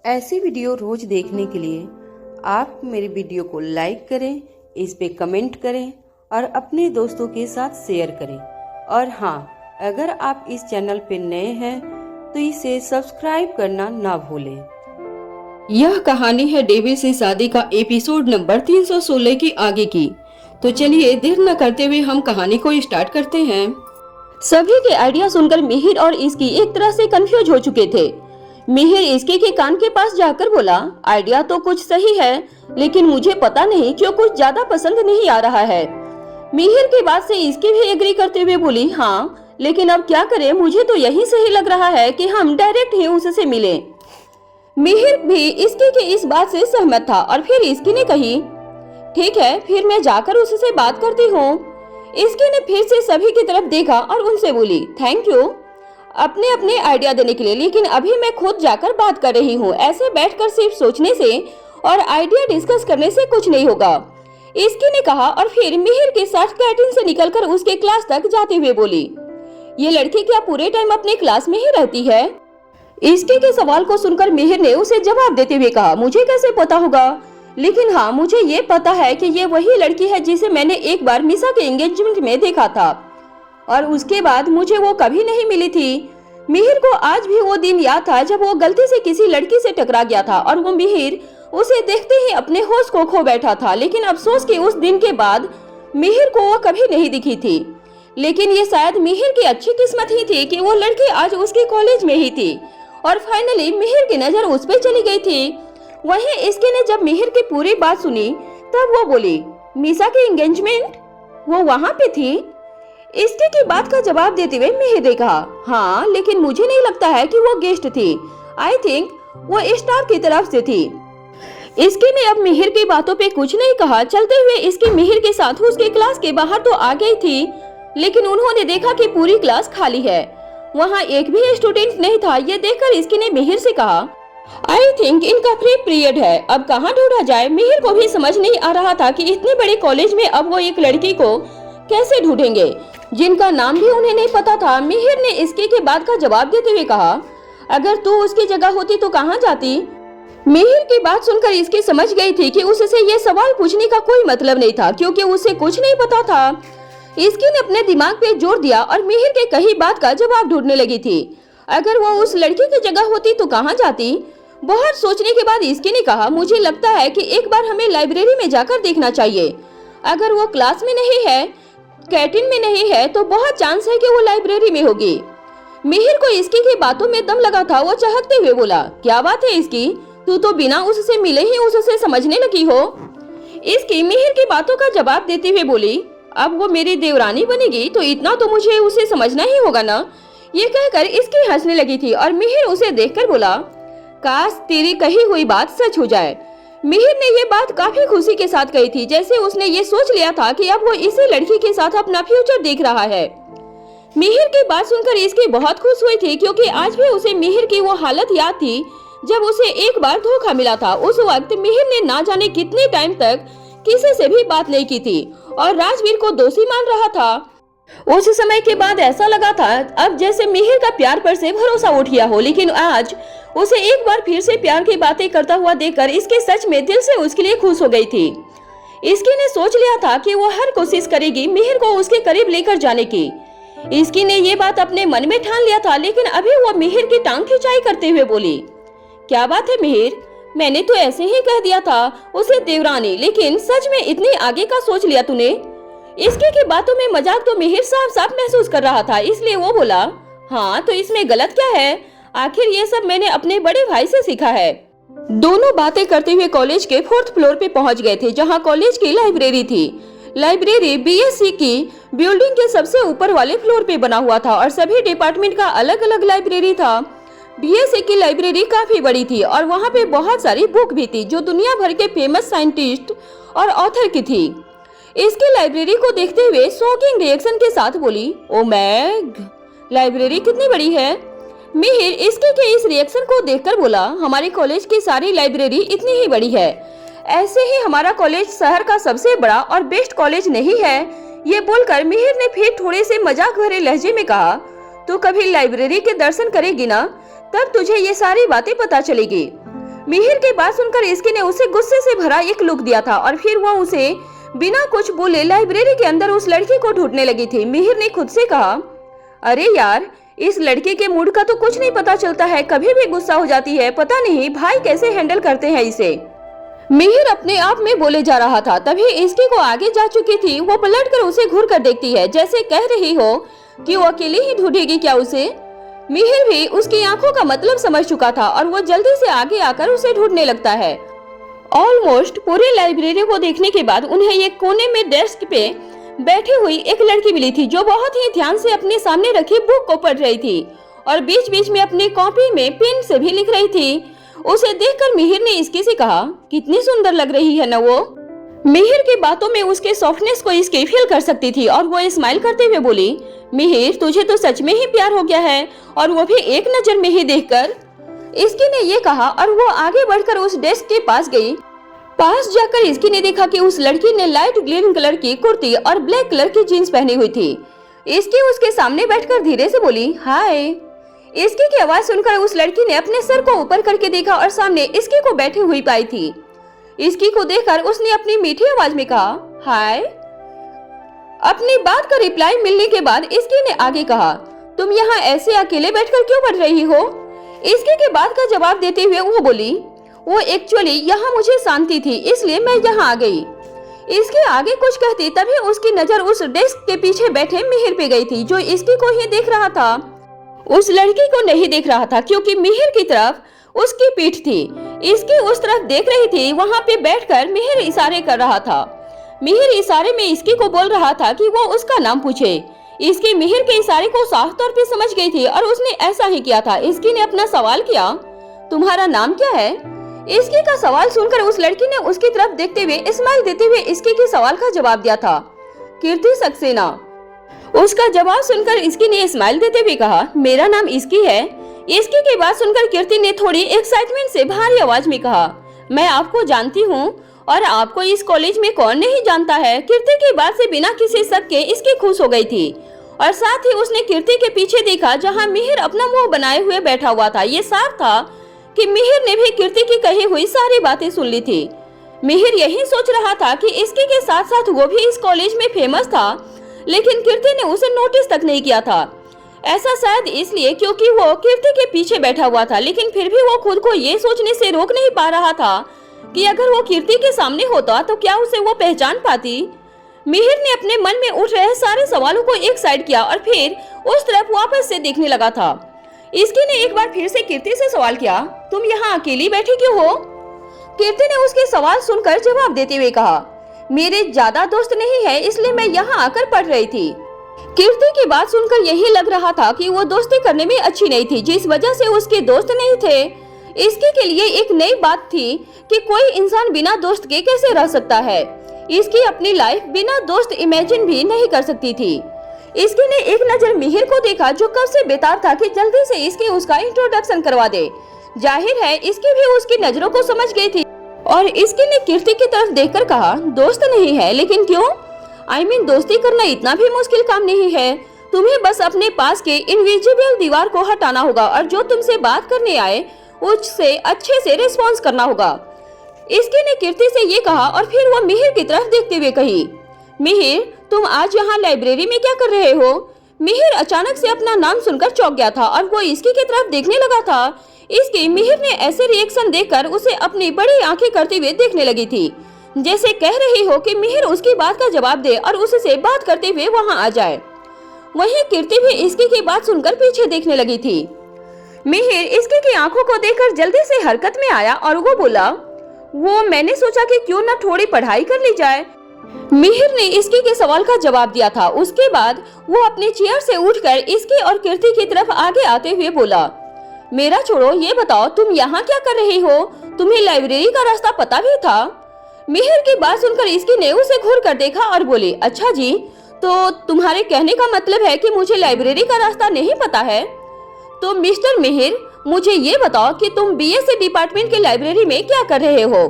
ऐसी वीडियो रोज देखने के लिए आप मेरे वीडियो को लाइक करें, इस पे कमेंट करें और अपने दोस्तों के साथ शेयर करें। और हाँ, अगर आप इस चैनल पे नए हैं तो इसे सब्सक्राइब करना ना भूलें। यह कहानी है डेविड से शादी का एपिसोड नंबर 316 की आगे की। तो चलिए देर न करते हुए हम कहानी को स्टार्ट करते हैं। सभी के आइडिया सुनकर मिहिर और इसकी एक तरह से कंफ्यूज हो चुके थे। मिहिर इसके के कान के पास जाकर बोला, आइडिया तो कुछ सही है, लेकिन मुझे पता नहीं क्यों कुछ ज्यादा पसंद नहीं आ रहा है। मिहिर की बात से इसकी भी एग्री करते हुए बोली, हाँ लेकिन अब क्या करें, मुझे तो यही सही लग रहा है कि हम डायरेक्ट ही उससे मिलें। मिहिर भी इसके के इस बात से सहमत था और फिर इसकी ने कही, ठीक है, फिर मैं जाकर उससे बात करती हूँ। इसके ने फिर से सभी की तरफ देखा और उनसे बोली, थैंक यू अपने अपने आइडिया देने के लिए, लेकिन अभी मैं खुद जाकर बात कर रही हूँ। ऐसे बैठकर सिर्फ सोचने से और आइडिया डिस्कस करने से कुछ नहीं होगा, इसकी ने कहा। और फिर मिहिर के साथ कैंटीन से निकलकर उसके क्लास तक जाते हुए बोली, ये लड़की क्या पूरे टाइम अपने क्लास में ही रहती है? इसके के सवाल को सुनकर मिहिर ने उसे जवाब देते हुए कहा, मुझे कैसे पता होगा, लेकिन हाँ मुझे ये पता है कि ये वही लड़की है जिसे मैंने एक बार मिसा के एंगेजमेंट में देखा था और उसके बाद मुझे वो कभी नहीं मिली थी। मिहिर को आज भी वो दिन याद था जब वो गलती से किसी लड़की से टकरा गया था और वो मिहिर उसे देखते ही अपने होश को खो बैठा था। लेकिन अफसोस कि उस दिन के बाद मिहिर को वो कभी नहीं दिखी थी। लेकिन ये शायद मिहिर की अच्छी किस्मत ही थी कि वो लड़की आज उसके कॉलेज में ही थी और फाइनली मिहिर की नजर उस पर चली गई थी। वहीं इसके ने जब मिहिर की पूरी बात सुनी तब वो बोली, मीसा की एंगेजमेंट वो वहाँ पे थी? इसके की बात का जवाब देते हुए मिहिर ने कहा, हाँ लेकिन मुझे नहीं लगता है कि वो गेस्ट थी, आई थिंक वो स्टाफ की तरफ से थी। इसके ने अब मिहिर की बातों पे कुछ नहीं कहा। चलते हुए इसकी मिहिर के साथ उसके क्लास के बाहर तो आ गई थी, लेकिन उन्होंने देखा कि पूरी क्लास खाली है, वहाँ एक भी स्टूडेंट नहीं था। ये देखकर इसकी ने मिहिर से कहा, आई थिंक इनका फ्री पीरियड है, अब कहाँ ढूंढा जाए। मिहिर को भी समझ नहीं आ रहा था कि इतने बड़े कॉलेज में अब वो एक लड़की को कैसे ढूंढेंगे जिनका नाम भी उन्हें नहीं पता था। मिहिर ने इसके के बात का जवाब देते हुए कहा, अगर तू उसकी जगह होती तो कहाँ जाती? मिहिर की बात सुनकर इसकी समझ गई थी कि उससे ये सवाल पूछने का कोई मतलब नहीं था, क्योंकि उसे कुछ नहीं पता था। इसकी ने अपने दिमाग पे जोर दिया और मिहिर के कही बात का जवाब ढूंढने लगी थी। अगर वो उस लड़की की जगह होती तो कहाँ जाती? बहुत सोचने के बाद इसकी ने कहा, मुझे लगता है कि एक बार हमें लाइब्रेरी में जाकर देखना चाहिए। अगर वो क्लास में नहीं है, कैंटीन में नहीं है, तो बहुत चांस है कि वो लाइब्रेरी में होगी। मिहिर को इसकी की बातों में दम लगा था। वो चहकते हुए बोला, क्या बात है इसकी, तू तो बिना उससे मिले ही उससे समझने लगी हो। इसकी मिहिर की बातों का जवाब देते हुए बोली, अब वो मेरी देवरानी बनेगी तो इतना तो मुझे उसे समझना ही होगा ना। ये कहकर इसकी हंसने लगी थी और मिहिर उसे देखकर बोला, काश तेरी कही हुई बात सच हो जाए। मिहिर ने ये बात काफी खुशी के साथ कही थी, जैसे उसने ये सोच लिया था कि अब वो इसी लड़की के साथ अपना फ्यूचर देख रहा है। मिहिर की बात सुनकर इसकी बहुत खुश हुई थी, क्योंकि आज भी उसे मिहिर की वो हालत याद थी जब उसे एक बार धोखा मिला था। उस वक्त मिहिर ने ना जाने कितने टाइम तक किसी से भी बात नहीं की थी और राजवीर को दोषी मान रहा था। उस समय के बाद ऐसा लगा था अब जैसे मिहिर का प्यार पर से भरोसा उठ गया हो, लेकिन आज उसे एक बार फिर से प्यार की बातें करता हुआ देखकर इसके सच में दिल से उसके लिए खुश हो गई थी। इसकी ने सोच लिया था कि वो हर कोशिश करेगी मिहिर को उसके करीब लेकर जाने की। इसकी ने ये बात अपने मन में ठान लिया था, लेकिन अभी वो मिहिर की टांग खिंचाई करते हुए बोली, क्या बात है मिहिर, मैंने तो ऐसे ही कह दिया था उसे देवरानी, लेकिन सच में इतनी आगे का सोच लिया तूने। इसके की बातों में मजाक तो मिहिर साफ साफ महसूस कर रहा था, इसलिए वो बोला, हाँ तो इसमें गलत क्या है, आखिर ये सब मैंने अपने बड़े भाई से सीखा है। दोनों बातें करते हुए कॉलेज के 4th फ्लोर पे पहुंच गए थे, जहां कॉलेज की लाइब्रेरी थी। लाइब्रेरी बीएससी की बिल्डिंग के सबसे ऊपर वाले फ्लोर पे बना हुआ था और सभी डिपार्टमेंट का अलग अलग लाइब्रेरी था। बीएससी की लाइब्रेरी काफी बड़ी थी और वहाँ पे बहुत सारी बुक भी थी जो दुनिया भर के फेमस साइंटिस्ट और ऑथर की थी। इसकी लाइब्रेरी को देखते हुए शॉकिंग रिएक्शन के साथ बोली, ओ मैग, लाइब्रेरी कितनी बड़ी है। मिहिर इसके के इस रिएक्शन को देखकर बोला, हमारे कॉलेज की सारी लाइब्रेरी इतनी ही बड़ी है, ऐसे ही हमारा कॉलेज शहर का सबसे बड़ा और बेस्ट कॉलेज नहीं है। ये बोलकर मिहिर ने फिर थोड़े से मजाक भरे लहजे में कहा, तो कभी लाइब्रेरी के दर्शन करेगी ना, तब तुझे ये सारी बातें पता चलेगी। मिहिर की बात सुनकर इसकी ने उसे गुस्से से भरा एक लुक दिया था और फिर वो उसे बिना कुछ बोले लाइब्रेरी के अंदर उस लड़की को ढूंढने लगी थी। मिहिर ने खुद से कहा, अरे यार, इस लड़के के मूड का तो कुछ नहीं पता चलता है, कभी भी गुस्सा हो जाती है, पता नहीं भाई कैसे हैंडल करते हैं इसे। मिहिर अपने आप में बोले जा रहा था, तभी इसकी को आगे जा चुकी थी। वो पलटकर उसे घूर कर देखती है, जैसे कह रही हो कि वो अकेले ही ढूंढेगी क्या उसे। मिहिर भी उसकी आंखों का मतलब समझ चुका था और वो जल्दी से आगे आकर उसे ढूंढने लगता है। ऑलमोस्ट पूरी लाइब्रेरी को देखने के बाद उन्हें एक कोने में डेस्क पे बैठी हुई एक लड़की मिली थी, जो बहुत ही ध्यान से अपने सामने रखी बुक को पढ़ रही थी और बीच बीच में अपनी कॉपी में पेन से भी लिख रही थी। उसे देखकर मिहिर ने इसकी से कहा, कितनी सुंदर लग रही है न वो। मिहिर की बातों में उसके सॉफ्टनेस को इसकी फील कर सकती थी और वो स्माइल करते हुए बोली, मिहिर, तुझे तो सच में ही प्यार हो गया है, और वो भी एक नजर में ही देखकर। इसकी ने ये कहा और वो आगे बढ़कर उस डेस्क के पास गई। पास जाकर इसकी ने देखा कि उस लड़की ने लाइट ग्रीन कलर की कुर्ती और ब्लैक कलर की जीन्स पहनी हुई थी। इसकी उसके सामने बैठकर धीरे से बोली, हाय। इसकी की आवाज सुनकर उस लड़की ने अपने सर को ऊपर करके देखा और सामने इसकी को बैठी हुई पाई थी। इसकी को देखकर उसने अपनी मीठी आवाज में कहा, हाय। अपनी बात का रिप्लाई मिलने के बाद इसकी ने आगे कहा, तुम यहाँ ऐसे अकेले बैठकर क्यों पढ़ रही हो। इसकी के बात का जवाब देते हुए वो बोली, वो एक्चुअली यहाँ मुझे शांति थी, इसलिए मैं यहाँ आ गई। इसके आगे कुछ कहती तभी उसकी नजर उस डेस्क के पीछे बैठे मिहिर पे गई थी, जो इसकी को ही देख रहा था, उस लड़की को नहीं देख रहा था, क्योंकि मिहिर की तरफ उसकी पीठ थी। इसकी उस तरफ देख रही थी। वहाँ पे बैठकर मिहिर इशारे कर रहा था। मिहिर इशारे में इसकी को बोल रहा था कि वो उसका नाम पूछे। इसकी मिहिर के इशारे को साफ तौर पे समझ गई थी और उसने ऐसा ही किया था। इसकी ने अपना सवाल किया, तुम्हारा नाम क्या है। इसकी का सवाल सुनकर उस लड़की ने उसकी तरफ देखते हुए स्माइल देते हुए इसकी के सवाल का जवाब दिया था, कीर्ति सक्सेना। उसका जवाब सुनकर इसकी ने स्माइल देते हुए कहा, मेरा नाम इसकी है। इसकी की बात सुनकर कीर्ति ने थोड़ी एक्साइटमेंट से भारी आवाज में कहा, मैं आपको जानती हूँ और आपको इस कॉलेज में कौन नहीं जानता है। कीर्ति की बात से बिना किसी शक के इसकी खुश हो गई थी और साथ ही उसने कीर्ति के पीछे देखा, जहाँ मिहिर अपना मुंह बनाए हुए बैठा हुआ था। ये साफ था कि मिहिर ने भी कीर्ति की कही हुई सारी बातें सुन ली थी। मिहिर यही सोच रहा था कि इसकी के साथ साथ वो भी इस कॉलेज में फेमस था, लेकिन कीर्ति ने उसे नोटिस तक नहीं किया था। ऐसा शायद इसलिए क्योंकि वो कीर्ति के पीछे बैठा हुआ था, लेकिन फिर भी वो खुद को ये सोचने से रोक नहीं पा रहा था कि अगर वो कीर्ति के सामने होता तो क्या उसे वो पहचान पाती। मिहिर ने अपने मन में उठ रहे सारे सवालों को एक साइड किया और फिर उस तरफ वापस से देखने लगा था। इसकी ने एक बार फिर से कीर्ति से सवाल किया, तुम यहाँ अकेली बैठी क्यों हो। कीर्ति ने उसके सवाल सुनकर जवाब देते हुए कहा, मेरे ज्यादा दोस्त नहीं है, इसलिए मैं यहाँ आकर पढ़ रही थी। कीर्ति की बात सुनकर यही लग रहा था कि वो दोस्ती करने में अच्छी नहीं थी, जिस वजह से उसके दोस्त नहीं थे। इसकी के लिए एक नई बात थी कि कोई इंसान बिना दोस्त के कैसे रह सकता है। इसकी अपनी लाइफ बिना दोस्त इमेजिन भी नहीं कर सकती थी। इसकी ने एक नजर मिहिर को देखा, जो कब से बेताब था कि जल्दी से इसकी उसका इंट्रोडक्शन करवा दे। जाहिर है इसकी भी उसकी नजरों को समझ गई थी और इसकी ने कीर्ति की तरफ देखकर कहा, दोस्त नहीं है, लेकिन क्यों। I mean, दोस्ती करना इतना भी मुश्किल काम नहीं है। तुम्हें बस अपने पास के इनविजिबल दीवार को हटाना होगा और जो तुमसे बात करने आए उससे अच्छे से रिस्पॉन्स करना होगा। इसकी ने कीर्ति से ये कहा और फिर वो मिहिर की तरफ देखते हुए कही, मिहिर, तुम आज यहाँ लाइब्रेरी में क्या कर रहे हो। मिहिर अचानक से अपना नाम सुनकर चौंक गया था और वो इसकी की तरफ देखने लगा था। इसकी मिहिर ने ऐसे रिएक्शन देखकर उसे अपनी बड़ी आंखें करते हुए देखने लगी थी, जैसे कह रही हो कि मिहिर उसकी बात का जवाब दे और उससे बात करते हुए वहां आ जाए। वहीं कीर्ति भी इसकी की बात सुनकर पीछे देखने लगी थी। मिहिर इसकी की आंखों को देखकर जल्दी से हरकत में आया और वो बोला, वो मैंने सोचा कि क्यों ना थोड़ी पढ़ाई कर ली जाए। मिहिर ने इसकी के सवाल का जवाब दिया था। उसके बाद वो अपनी चेयर से उठकर इसकी और कीर्ति की तरफ आगे आते हुए बोला, मेरा छोड़ो, ये बताओ तुम यहाँ क्या कर रही हो। तुम्हें लाइब्रेरी का रास्ता पता भी था। मिहिर की बात सुनकर इसकी ने उसे घूर कर देखा और बोली, अच्छा जी, तो तुम्हारे कहने का मतलब है कि मुझे लाइब्रेरी का रास्ता नहीं पता है। तो मिस्टर मिहिर, मुझे ये बताओ कि तुम बीएससी डिपार्टमेंट के लाइब्रेरी में क्या कर रहे हो।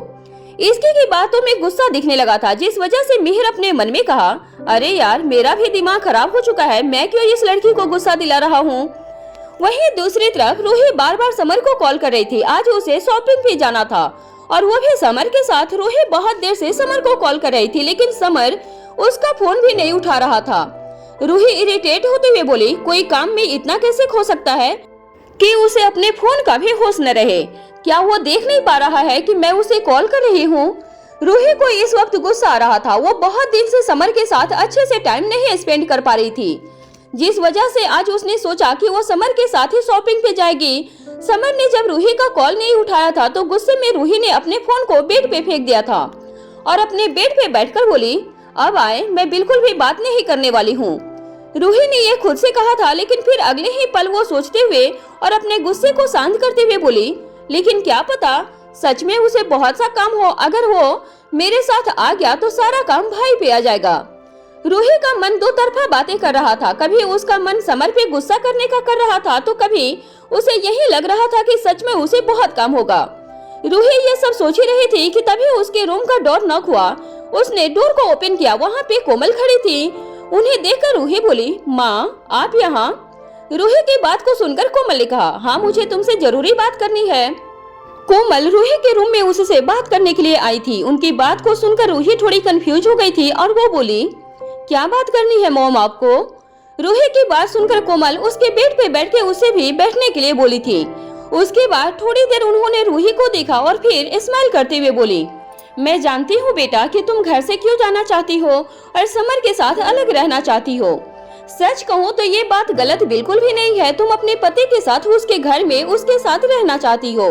इसकी की बातों में गुस्सा दिखने लगा था, जिस वजह से मिहिर अपने मन में कहा, अरे यार, मेरा भी दिमाग खराब हो चुका है, मैं क्यों इस लड़की को गुस्सा दिला रहा हूँ। वहीं दूसरी तरफ रूही बार बार समर को कॉल कर रही थी। आज उसे शॉपिंग भी जाना था और वो भी समर के साथ। रूही बहुत देर से समर को कॉल कर रही थी लेकिन समर उसका फोन भी नहीं उठा रहा था। रूही इरिटेट होते हुए बोली, कोई काम में इतना कैसे खो सकता है कि उसे अपने फोन का भी होश न रहे? क्या वो देख नहीं पा रहा है कि मैं उसे कॉल कर रही हूँ? रूही को इस वक्त गुस्सा आ रहा था। वो बहुत दिन से समर के साथ अच्छे से टाइम नहीं स्पेंड कर पा रही थी, जिस वजह से आज उसने सोचा कि वो समर के साथ ही शॉपिंग पे जाएगी। समर ने जब रूही का कॉल नहीं उठाया था तो गुस्से में रूही ने अपने फोन को बेड पे फेंक दिया था और अपने बेड पे बैठकर बोली, अब आए, मैं बिल्कुल भी बात नहीं करने वाली हूँ। रूही ने ये खुद से कहा था लेकिन फिर अगले ही पल वो सोचते हुए और अपने गुस्से को शांत करते हुए बोली, लेकिन क्या पता सच में उसे बहुत सा काम हो। अगर वो मेरे साथ आ गया तो सारा काम भाई पे आ जाएगा। रूही का मन दो तरफा बातें कर रहा था। कभी उसका मन समर पे गुस्सा करने का कर रहा था तो कभी उसे यही लग रहा था कि सच में उसे बहुत काम होगा। रूही ये सब सोच ही रही थी कि तभी उसके रूम का डोर नॉक हुआ। उसने डोर को ओपन किया। वहाँ पे कोमल खड़ी थी। उन्हें देखकर रूही बोली, माँ आप यहाँ? रूही की बात को सुनकर कोमल ने कहा, हाँ मुझे तुमसे जरूरी बात करनी है। कोमल रूही के रूम में उससे बात करने के लिए आई थी। उनकी बात को सुनकर रूही थोड़ी कंफ्यूज हो गई थी और वो बोली, क्या बात करनी है मॉम आपको? रूही की बात सुनकर कोमल उसके बेड पे बैठ के उसे भी बैठने के लिए बोली थी। उसके बाद थोड़ी देर उन्होंने रूही को देखा और फिर स्माइल करते हुए बोली, मैं जानती हूँ बेटा कि तुम घर से क्यों जाना चाहती हो और समर के साथ अलग रहना चाहती हो। सच कहूँ तो ये बात गलत बिल्कुल भी नहीं है। तुम अपने पति के साथ उसके घर में उसके साथ रहना चाहती हो।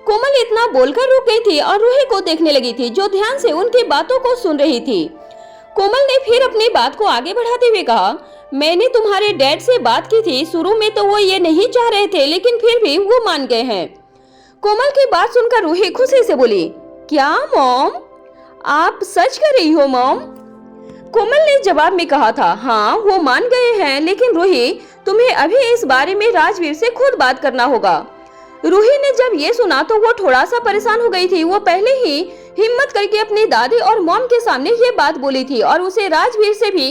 कोमल इतना बोलकर रुक गई थी और रूही को देखने लगी थी जो ध्यान से उनकी बातों को सुन रही थी। कोमल ने फिर अपनी बात को आगे बढ़ाते हुए कहा, मैंने तुम्हारे डैड से बात की थी। शुरू में तो वो ये नहीं चाह रहे थे लेकिन फिर भी वो मान गए हैं। कोमल की बात सुनकर रूही खुशी से बोली, क्या मॉम आप सच कर रही हो मॉम? कोमल ने जवाब में कहा था, हाँ वो मान गए हैं लेकिन रूही तुम्हें अभी इस बारे में राजवीर से खुद बात करना होगा। रूही ने जब ये सुना तो वो थोड़ा सा परेशान हो गई थी। वो पहले ही हिम्मत करके अपनी दादी और मॉम के सामने ये बात बोली थी और उसे राजवीर से भी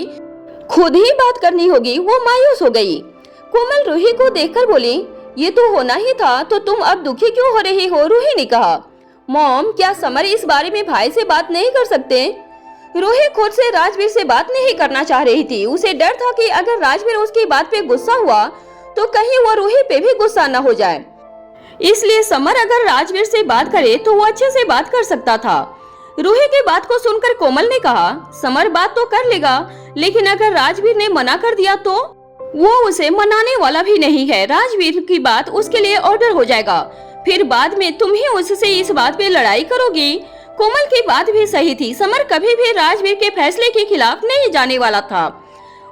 खुद ही बात करनी होगी। वो मायूस हो गई। कोमल रूही को देखकर बोली, ये तो होना ही था, तो तुम अब दुखी क्यों हो रही हो? रूही ने कहा, मॉम क्या समर इस बारे में भाई से बात नहीं कर सकते? रूही खुद से राजवीर से बात नहीं करना चाह रही थी। उसे डर था कि अगर राजवीर उसकी बात पे गुस्सा हुआ तो कहीं वो रूही पे भी गुस्सा न हो जाए। इसलिए समर अगर राजवीर से बात करे तो वो अच्छे से बात कर सकता था। रूही की बात को सुनकर कोमल ने कहा, समर बात तो कर लेगा लेकिन अगर राजवीर ने मना कर दिया तो? वो उसे मनाने वाला भी नहीं है। राजवीर की बात उसके लिए ऑर्डर हो जाएगा, फिर बाद में तुम ही उससे इस बात पे लड़ाई करोगी। कोमल की बात भी सही थी। समर कभी भी राजवीर के फैसले के खिलाफ नहीं जाने वाला था।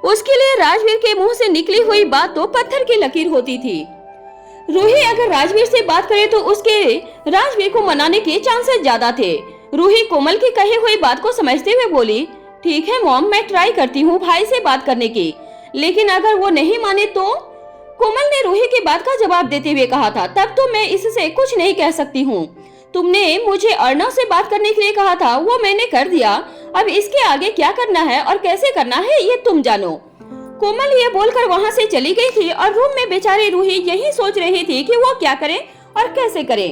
उसके लिए राजवीर के मुंह से निकली हुई बात तो पत्थर की लकीर होती थी। रूही अगर राजवीर से बात करे तो उसके राजवीर को मनाने के चांसेस ज्यादा थे। रूही कोमल की कही हुई बात को समझते हुए बोली, ठीक है मॉम मैं ट्राई करती हूँ भाई से बात करने की, लेकिन अगर वो नहीं माने तो? कोमल ने रूही की बात का जवाब देते हुए कहा था, तब तो मैं इससे कुछ नहीं कह सकती हूँ। तुमने मुझे अर्णव से बात करने के लिए कहा था, वो मैंने कर दिया। अब इसके आगे क्या करना है और कैसे करना है ये तुम जानो। कोमल ये बोलकर वहाँ से चली गई थी और रूम में बेचारी रूही यही सोच रही थी कि वो क्या करे और कैसे करे।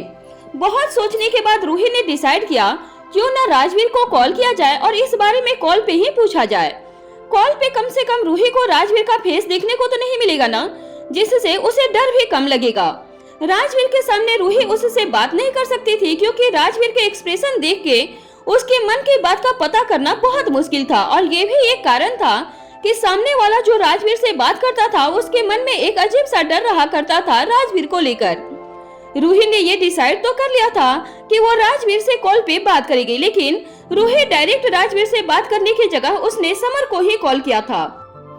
बहुत सोचने के बाद रूही ने डिसाइड किया क्यों ना राजवीर को कॉल किया जाए और इस बारे में कॉल पे ही पूछा जाए। कॉल पे कम से कम रूही को राजवीर का फेस देखने को तो नहीं मिलेगा ना, जिससे उसे डर भी कम लगेगा। राजवीर के सामने रूही उससे बात नहीं कर सकती थी क्योंकि राजवीर के एक्सप्रेशन देख के उसके मन की बात का पता करना बहुत मुश्किल था और ये भी एक कारण था कि सामने वाला जो राजवीर से बात करता था उसके मन में एक अजीब सा डर रहा करता था राजवीर को लेकर। रूही ने ये डिसाइड तो कर लिया था कि वो राजवीर से कॉल पे बात करेगी, लेकिन रूही डायरेक्ट राजवीर से बात करने की जगह उसने समर को ही कॉल किया था।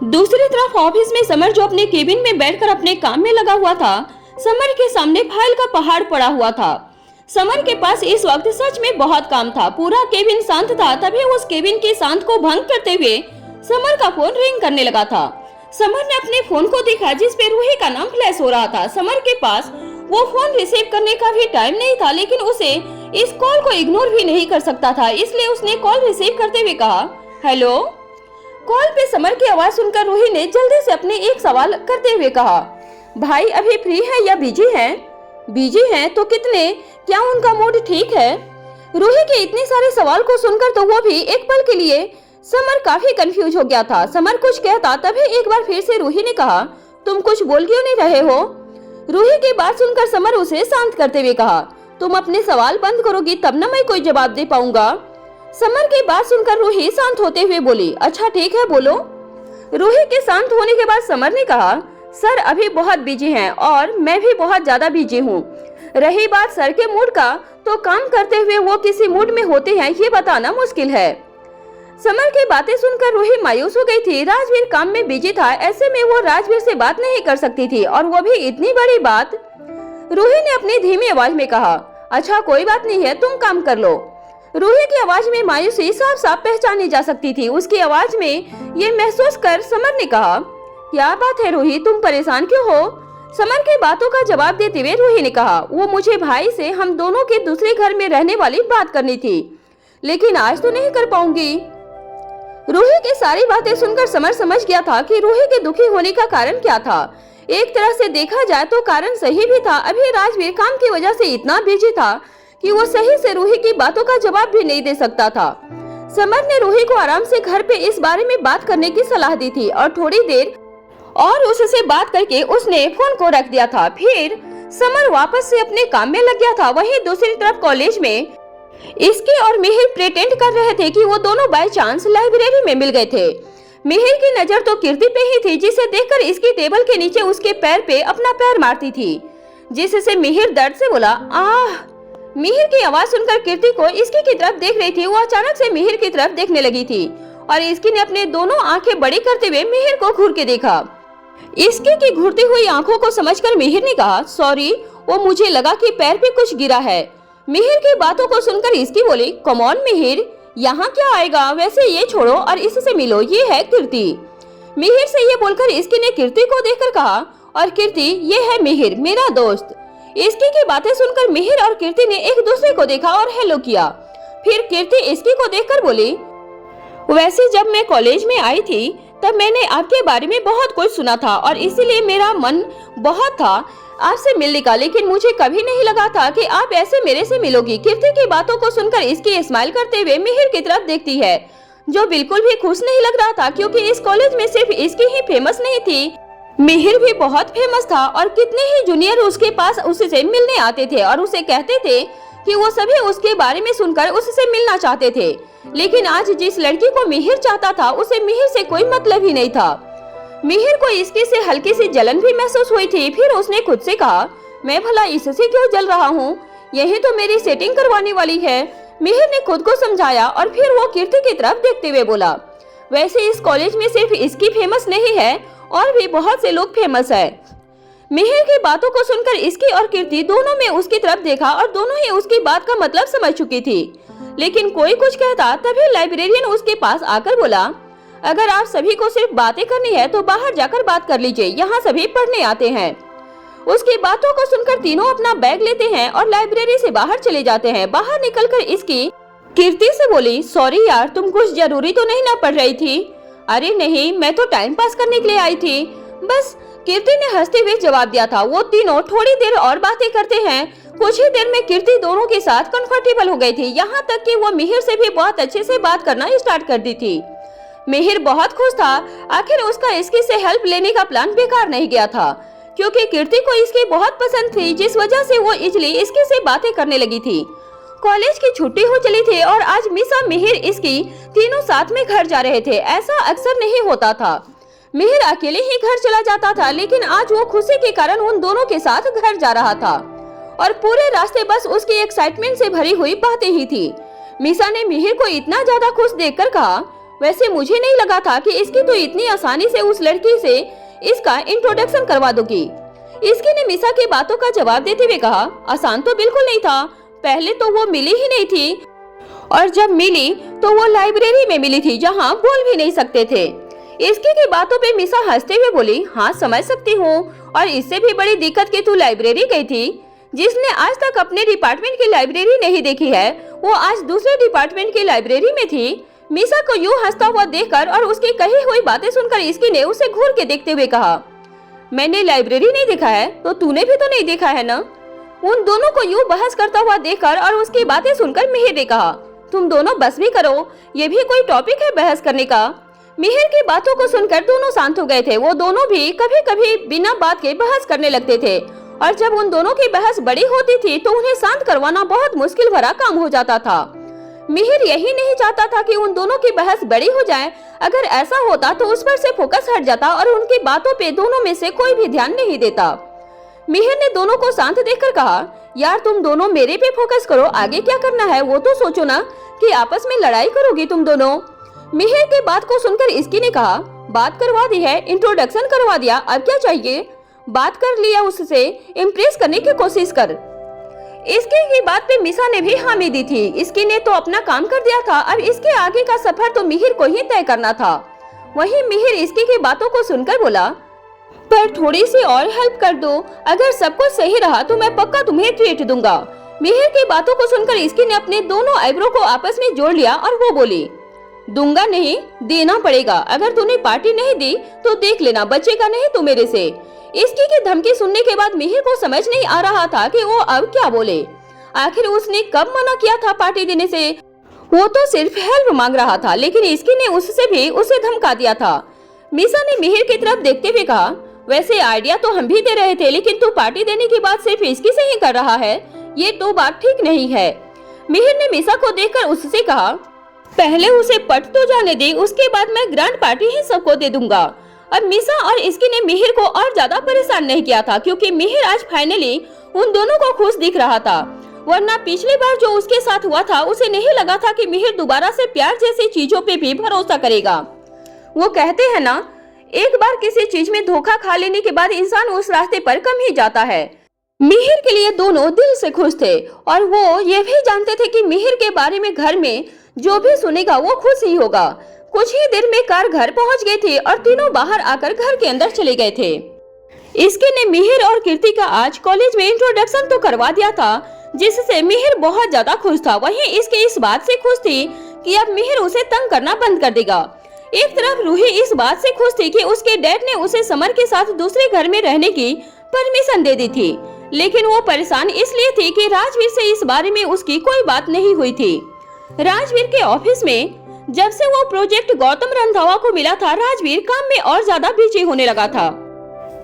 दूसरी तरफ ऑफिस में समर जो अपने केबिन में बैठकर अपने काम में लगा हुआ था, समर के सामने फाइल का पहाड़ पड़ा हुआ था। समर के पास इस वक्त सच में बहुत काम था। पूरा केबिन शांत था। तभी उस केबिन के शांत को भंग करते हुए समर का फोन रिंग करने लगा था। समर ने अपने फोन को देखा जिस पे रूही का नाम फ्लैश हो रहा था। समर के पास वो फोन रिसीव करने का भी टाइम नहीं था, लेकिन उसे इस कॉल को इग्नोर भी नहीं कर सकता था, इसलिए उसने कॉल रिसीव करते हुए कहा, हेलो। कॉल पे समर की आवाज सुनकर रूही ने जल्दी से अपने एक सवाल करते हुए कहा, भाई अभी फ्री है या बिजी है? बिजी हैं तो कितने? क्या उनका मूड ठीक है? रूही के इतने सारे सवाल को सुनकर तो वो भी एक पल के लिए समर काफी कंफ्यूज हो गया था। समर कुछ कहता तभी एक बार फिर से रूही ने कहा, तुम कुछ बोल क्यों नहीं रहे हो? रूही की बात सुनकर समर उसे शांत करते हुए कहा, तुम अपने सवाल बंद करोगी तब न मैं कोई जवाब दे पाऊंगा। समर की बात सुनकर रूही शांत होते हुए बोली, अच्छा ठीक है बोलो। रूही के शांत होने के बाद समर ने कहा, सर अभी बहुत बिजी हैं और मैं भी बहुत ज्यादा बिजी हूँ। रही बात सर के मूड का, तो काम करते हुए वो किसी मूड में होते हैं ये बताना मुश्किल है। समर की बातें सुनकर रूही मायूस हो गई थी। राजवीर काम में बिजी था, ऐसे में वो राजवीर से बात नहीं कर सकती थी और वो भी इतनी बड़ी बात। रूही ने अपनी धीमी आवाज में कहा, अच्छा कोई बात नहीं है, तुम काम कर लो। रूही की आवाज में मायूसी साफ साफ पहचानी जा सकती थी। उसकी आवाज में ये महसूस कर समर ने कहा, क्या बात है रूही, तुम परेशान क्यों हो? समर की बातों का जवाब देते हुए रूही ने कहा, वो मुझे भाई से हम दोनों के दूसरे घर में रहने वाली बात करनी थी, लेकिन आज तो नहीं कर पाऊंगी। रूही की सारी बातें सुनकर समर समझ गया था कि रूही के दुखी होने का कारण क्या था। एक तरह से देखा जाए तो कारण सही भी था। अभी राजवीर काम की वजह से इतना बिजी था कि वो सही से रूही की बातों का जवाब भी नहीं दे सकता था। समर ने रूही को आराम से घर पे इस बारे में बात करने की सलाह दी थी और थोड़ी देर और उससे बात करके उसने फोन को रख दिया था। फिर समर वापस से अपने काम में लग गया था। वहीं दूसरी तरफ कॉलेज में इसकी और मिहिर प्रिटेंड कर रहे थे कि वो दोनों बाय चांस लाइब्रेरी में मिल गए थे। मिहिर की नजर तो कीर्ति पे ही थी, जिसे देखकर इसकी टेबल के नीचे उसके पैर पे अपना पैर मारती थी, जिससे मिहिर दर्द से बोला, आह। मिहिर की आवाज सुनकर कीर्ति को इसकी की तरफ देख रही थी। वो अचानक से मिहिर की तरफ देखने लगी थी और इसकी ने अपने दोनों आंखें बड़ी करते हुए मिहिर को घूर के देखा। इसकी की घूरती हुई आंखों को समझकर मिहिर ने कहा, सॉरी, वो मुझे लगा कि पैर पे कुछ गिरा है। मिहिर की बातों को सुनकर इसकी बोली, कम ऑन मिहिर, यहाँ क्या आएगा, वैसे ये छोड़ो और इससे मिलो, ये है कीर्ति। मिहिर से ये बोलकर इसकी ने कीर्ति को देखकर कहा, और कीर्ति ये है मिहिर, मेरा दोस्त। इसकी की बातें सुनकर मिहिर और कीर्ति ने एक दूसरे को देखा और हेलो किया। फिर कीर्ति इसकी को देखकर बोली, वैसे जब मैं कॉलेज में आई थी तब मैंने आपके बारे में बहुत कुछ सुना था और इसीलिए मेरा मन बहुत था आपसे मिलने का, लेकिन मुझे कभी नहीं लगा था कि आप ऐसे मेरे से मिलोगी। कीर्ति की बातों को सुनकर इसकी स्माइल करते हुए मिहिर की तरफ देखती है, जो बिल्कुल भी खुश नहीं लग रहा था, क्योंकि इस कॉलेज में सिर्फ इसकी ही फेमस नहीं थी, मिहिर भी बहुत फेमस था और कितने ही जूनियर उसके पास उससे मिलने आते थे और उसे कहते थे कि वो सभी उसके बारे में सुनकर उससे मिलना चाहते थे। लेकिन आज जिस लड़की को मिहिर चाहता था उसे मिहिर से कोई मतलब ही नहीं था। मिहिर को इसकी से हल्की सी जलन भी महसूस हुई थी। फिर उसने खुद से कहा, मैं भला इससे क्यों जल रहा हूँ, यही तो मेरी सेटिंग करवाने वाली है। मिहिर ने खुद को समझाया और फिर वो कीर्ति की तरफ देखते हुए बोला, वैसे इस कॉलेज में सिर्फ इसकी फेमस नहीं है और भी बहुत से लोग फेमस है। मिहिर की बातों को सुनकर इसकी और कीर्ति दोनों में उसकी तरफ देखा और दोनों ही उसकी बात का मतलब समझ चुकी थी। लेकिन कोई कुछ कहता तभी लाइब्रेरियन उसके पास आकर बोला, अगर आप सभी को सिर्फ बातें करनी है तो बाहर जाकर बात कर लीजिए, यहाँ सभी पढ़ने आते हैं। उसकी बातों को सुनकर तीनों अपना बैग लेते हैं और लाइब्रेरी से बाहर चले जाते हैं। बाहर निकलकर इसकी कीर्ति से बोली, सॉरी यार, तुम कुछ जरूरी तो नहीं ना पढ़ रही थी? अरे नहीं, मैं तो टाइम पास करने के लिए आई थी बस, कीर्ति ने हंसते हुए जवाब दिया था। वो तीनों थोड़ी देर और बातें करते हैं। कुछ ही देर में कीर्ति दोनों के साथ कंफर्टेबल हो गई थी, यहाँ तक कि वो मिहिर से भी बहुत अच्छे से बात करना स्टार्ट कर दी थी। मिहिर बहुत खुश था, आखिर उसका इसकी से हेल्प लेने का प्लान बेकार नहीं गया था, क्योंकि कीर्ति को इसकी बहुत पसंद थी, जिस वजह से वो इजली इसके से बातें करने लगी थी। कॉलेज की छुट्टी हो चली थी और आज मिसा मिहिर इसकी तीनों साथ में घर जा रहे थे। ऐसा अक्सर नहीं होता था, मिहिर अकेले ही घर चला जाता था, लेकिन आज वो खुशी के कारण उन दोनों के साथ घर जा रहा था और पूरे रास्ते बस उसकी एक्साइटमेंट से भरी हुई बातें ही थी। मिसा ने मिहिर को इतना ज्यादा खुश देखकर कहा, वैसे मुझे नहीं लगा था कि इसकी तो इतनी आसानी से उस लड़की से इसका इंट्रोडक्शन करवा दोगी। इसकी ने मिसा की बातों का जवाब देते हुए कहा, आसान तो बिल्कुल नहीं था, पहले तो वो मिली ही नहीं थी और जब मिली तो वो लाइब्रेरी में मिली थी, जहाँ बोल भी नहीं सकते थे। इसकी की बातों पे मिसा हंसते हुए बोली, हाँ समझ सकती हूँ, और इससे भी बड़ी दिक्कत कि तू लाइब्रेरी गई थी। जिसने आज तक अपने डिपार्टमेंट की लाइब्रेरी नहीं देखी है, वो आज दूसरे डिपार्टमेंट की लाइब्रेरी में थी। मिसा को यूं हंसता हुआ देखकर और उसकी कही हुई बातें सुनकर इसकी ने उसे घूर के देखते हुए कहा, मैंने लाइब्रेरी नहीं देखा है तो तूने भी तो नहीं देखा है ना। उन दोनों को यूं बहस करता हुआ देखकर और उसकी बातें सुनकर मिहिर ने कहा, तुम दोनों बस भी करो, ये भी कोई टॉपिक है बहस करने का। मिहिर की बातों को सुनकर दोनों शांत हो गए थे। वो दोनों भी कभी कभी बिना बात के बहस करने लगते थे और जब उन दोनों की बहस बड़ी होती थी तो उन्हें शांत करवाना बहुत मुश्किल भरा काम हो जाता था। मिहिर यही नहीं चाहता था कि उन दोनों की बहस बड़ी हो जाए। अगर ऐसा होता तो उस पर से फोकस हट जाता और उनकी बातों पे दोनों में से कोई भी ध्यान नहीं देता। मिहिर ने दोनों को शांत देखकर कहा, यार तुम दोनों मेरे पे फोकस करो, आगे क्या करना है वो तो सोचो ना कि आपस में लड़ाई करोगी तुम दोनों। मिहिर की बात को सुनकर इसकी ने कहा, बात करवा दी है, इंट्रोडक्शन करवा दिया, अब क्या चाहिए, बात कर लिया, उससे इम्प्रेस करने की कोशिश कर। इसकी की बात पे मिसा ने भी हामी दी थी। इसकी ने तो अपना काम कर दिया था, अब इसके आगे का सफर तो मिहिर को ही तय करना था। वहीं मिहिर इसकी की बातों को सुनकर बोला, पर थोड़ी सी और हेल्प कर दो, अगर सब कुछ सही रहा तो मैं पक्का तुम्हें ट्रीट दूंगा। मिहिर की बातों को सुनकर इसकी ने अपने दोनों आईब्रो को आपस में जोड़ लिया और वो बोली, दूंगा नहीं, देना पड़ेगा, अगर तूने पार्टी नहीं दी तो देख लेना, बचेगा नहीं तू मेरे से। इसकी की धमकी सुनने के बाद मिहिर को समझ नहीं आ रहा था कि वो अब क्या बोले। आखिर उसने कब मना किया था पार्टी देने से? वो तो सिर्फ हेल्प मांग रहा था, लेकिन इसकी ने उससे भी उसे धमका दिया था। मिसा ने मिहिर की तरफ देखते हुए कहा, वैसे आइडिया तो हम भी दे रहे थे, लेकिन तू पार्टी देने की बात सिर्फ इसकी से ही कर रहा है, ये तो बात ठीक नहीं है। मिहिर ने मिसा को देखकर उससे कहा, पहले उसे पट तो जाने दे, उसके बाद मैं ग्रैंड पार्टी ही सबको दे दूंगा। अब मिसा और इसकी ने मिहिर को और ज्यादा परेशान नहीं किया था, क्योंकि मिहिर आज फाइनली उन दोनों को खुश दिख रहा था। वरना पिछली बार जो उसके साथ हुआ था उसे नहीं लगा था कि मिहिर दोबारा से प्यार जैसी चीजों पे भी भरोसा करेगा। वो कहते हैं ना, एक बार किसी चीज में धोखा खा लेने के बाद इंसान उस रास्ते पर कम ही जाता है। मिहिर के लिए दोनों दिल से खुश थे और वो ये भी जानते थे कि मिहिर के बारे में घर में जो भी सुनेगा वो खुश ही होगा। कुछ ही देर में कार घर पहुंच गई थी और तीनों बाहर आकर घर के अंदर चले गए थे। इसके ने मिहिर और कीर्ति का आज कॉलेज में इंट्रोडक्शन तो करवा दिया था, जिससे मिहिर बहुत ज्यादा खुश था। वहीं इसके इस बात से खुश थी कि अब मिहिर उसे तंग करना बंद कर देगा। एक तरफ रूही इस बात से खुश थी कि उसके डैड ने उसे समर के साथ दूसरे घर में रहने की परमिशन दे दी थी, लेकिन वो परेशान इसलिए थी कि राजवीर से इस बारे में उसकी कोई बात नहीं हुई थी। राजवीर के ऑफिस में जब से वो प्रोजेक्ट गौतम रंधावा को मिला था, राजवीर काम में और ज्यादा बिजी होने लगा था,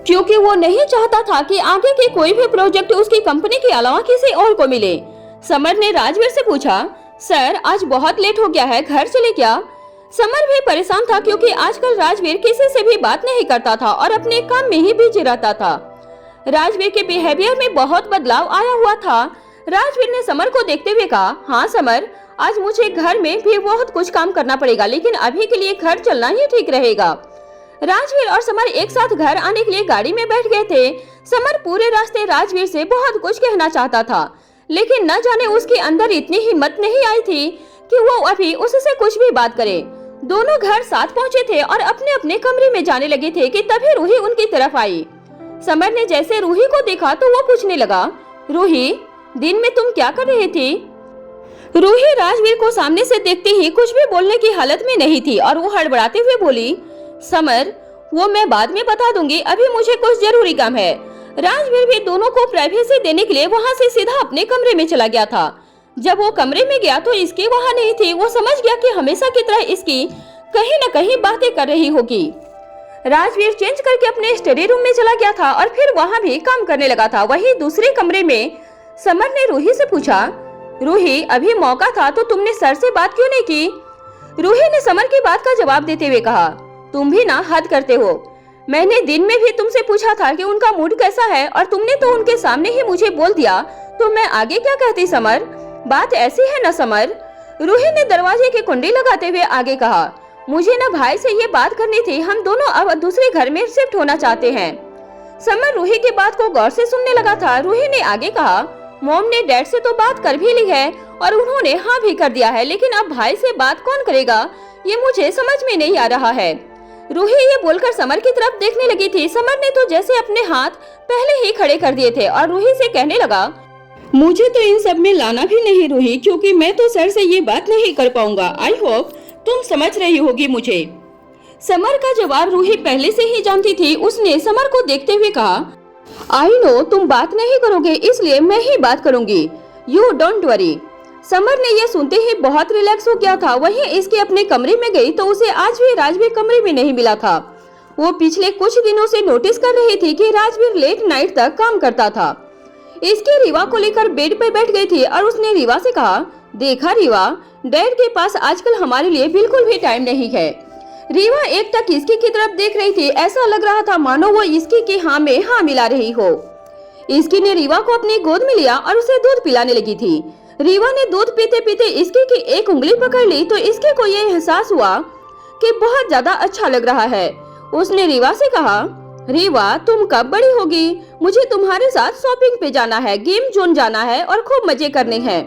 क्योंकि वो नहीं चाहता था कि आगे के कोई भी प्रोजेक्ट उसकी कंपनी के अलावा किसी और को मिले। समर ने राजवीर से पूछा, सर आज बहुत लेट हो गया है, घर चले क्या? समर भी परेशान था, क्योंकि आजकल राजवीर किसी से भी बात नहीं करता था और अपने काम में ही बिजी रहता था। राजवीर के बिहेवियर में बहुत बदलाव आया हुआ था। राजवीर ने समर को देखते हुए कहा, हाँ समर, आज मुझे घर में भी बहुत कुछ काम करना पड़ेगा, लेकिन अभी के लिए घर चलना ही ठीक रहेगा। राजवीर और समर एक साथ घर आने के लिए गाड़ी में बैठ गए थे। समर पूरे रास्ते राजवीर से बहुत कुछ कहना चाहता था, लेकिन न जाने उसके अंदर इतनी हिम्मत नहीं आई थी कि वो अभी उससे कुछ भी बात करे। दोनों घर साथ पहुंचे थे और अपने अपने कमरे में जाने लगे थे कि तभी रूही उनकी तरफ आई। समर ने जैसे रूही को देखा तो वो पूछने लगा, रूही दिन में तुम क्या कर रही थी? रूही राजवीर को सामने से देखते ही कुछ भी बोलने की हालत में नहीं थी और वो हड़बड़ाते हुए बोली, समर वो मैं बाद में बता दूंगी, अभी मुझे कुछ जरूरी काम है। राजवीर भी दोनों को प्राइवेसी देने के लिए वहाँ से सीधा अपने कमरे में चला गया था। जब वो कमरे में गया तो इसकी वहाँ नहीं थी। वो समझ गया कि हमेशा की तरह इसकी कहीं न कहीं बातें कर रही होगी। राजवीर चेंज करके अपने स्टडी रूम में चला गया था और फिर वहाँ भी काम करने लगा था। वहीं दूसरे कमरे में समर ने रूही से पूछा, रूही अभी मौका था तो तुमने सर से बात क्यों नहीं की? रूही ने समर की बात का जवाब देते हुए कहा, तुम भी ना हद करते हो। मैंने दिन में भी तुमसे पूछा था कि उनका मूड कैसा है और तुमने तो उनके सामने ही मुझे बोल दिया, तो मैं आगे क्या कहती समर? बात ऐसी है ना समर? रूही ने दरवाजे की कुंडी लगाते हुए आगे कहा, मुझे ना भाई से ये बात करनी थी, हम दोनों अब दूसरे घर में शिफ्ट होना चाहते हैं। समर रूही की बात को गौर से सुनने लगा था। रूही ने आगे कहा, मॉम ने डैड से तो बात कर भी ली है और उन्होंने हाँ भी कर दिया है, लेकिन अब भाई से बात कौन करेगा ये मुझे समझ में नहीं आ रहा है। रूही ये बोलकर समर की तरफ देखने लगी थी। समर ने तो जैसे अपने हाथ पहले ही खड़े कर दिए थे और रूही से कहने लगा, मुझे तो इन सब में लाना भी नहीं रूही, क्योंकि मैं तो सर से ये बात नहीं कर पाऊंगा। आई होप तुम समझ रही होगी मुझे। समर का जवाब रूही पहले से ही जानती थी। उसने समर को देखते हुए कहा, आई नो तुम बात नहीं करोगे इसलिए मैं ही बात करूंगी, यू डोंट वरी। समर ने यह सुनते ही बहुत रिलैक्स हो गया था। वहीं इसके अपने कमरे में गई तो उसे आज भी राजवीर कमरे में नहीं मिला था। वो पिछले कुछ दिनों से नोटिस कर रही थी कि राजवीर लेट नाइट तक काम करता था। इसकी रीवा को लेकर बेड पर बैठ गई थी और उसने रीवा से कहा, देखा रीवा, डैड के पास आजकल हमारे लिए बिल्कुल भी टाइम नहीं है। रीवा एक टक इसकी की तरफ देख रही थी। ऐसा लग रहा था मानो वो इसकी की हाँ में हाँ मिला रही हो। इसकी ने रीवा को अपनी गोद में लिया और उसे दूध पिलाने लगी थी। रीवा ने दूध पीते पीते इसकी की एक उंगली पकड़ ली तो इसके को ये एहसास हुआ कि बहुत ज्यादा अच्छा लग रहा है। उसने रीवा से कहा, रीवा तुम कब बड़ी होगी? मुझे तुम्हारे साथ शॉपिंग पे जाना है, गेम जोन जाना है और खूब मजे करने हैं।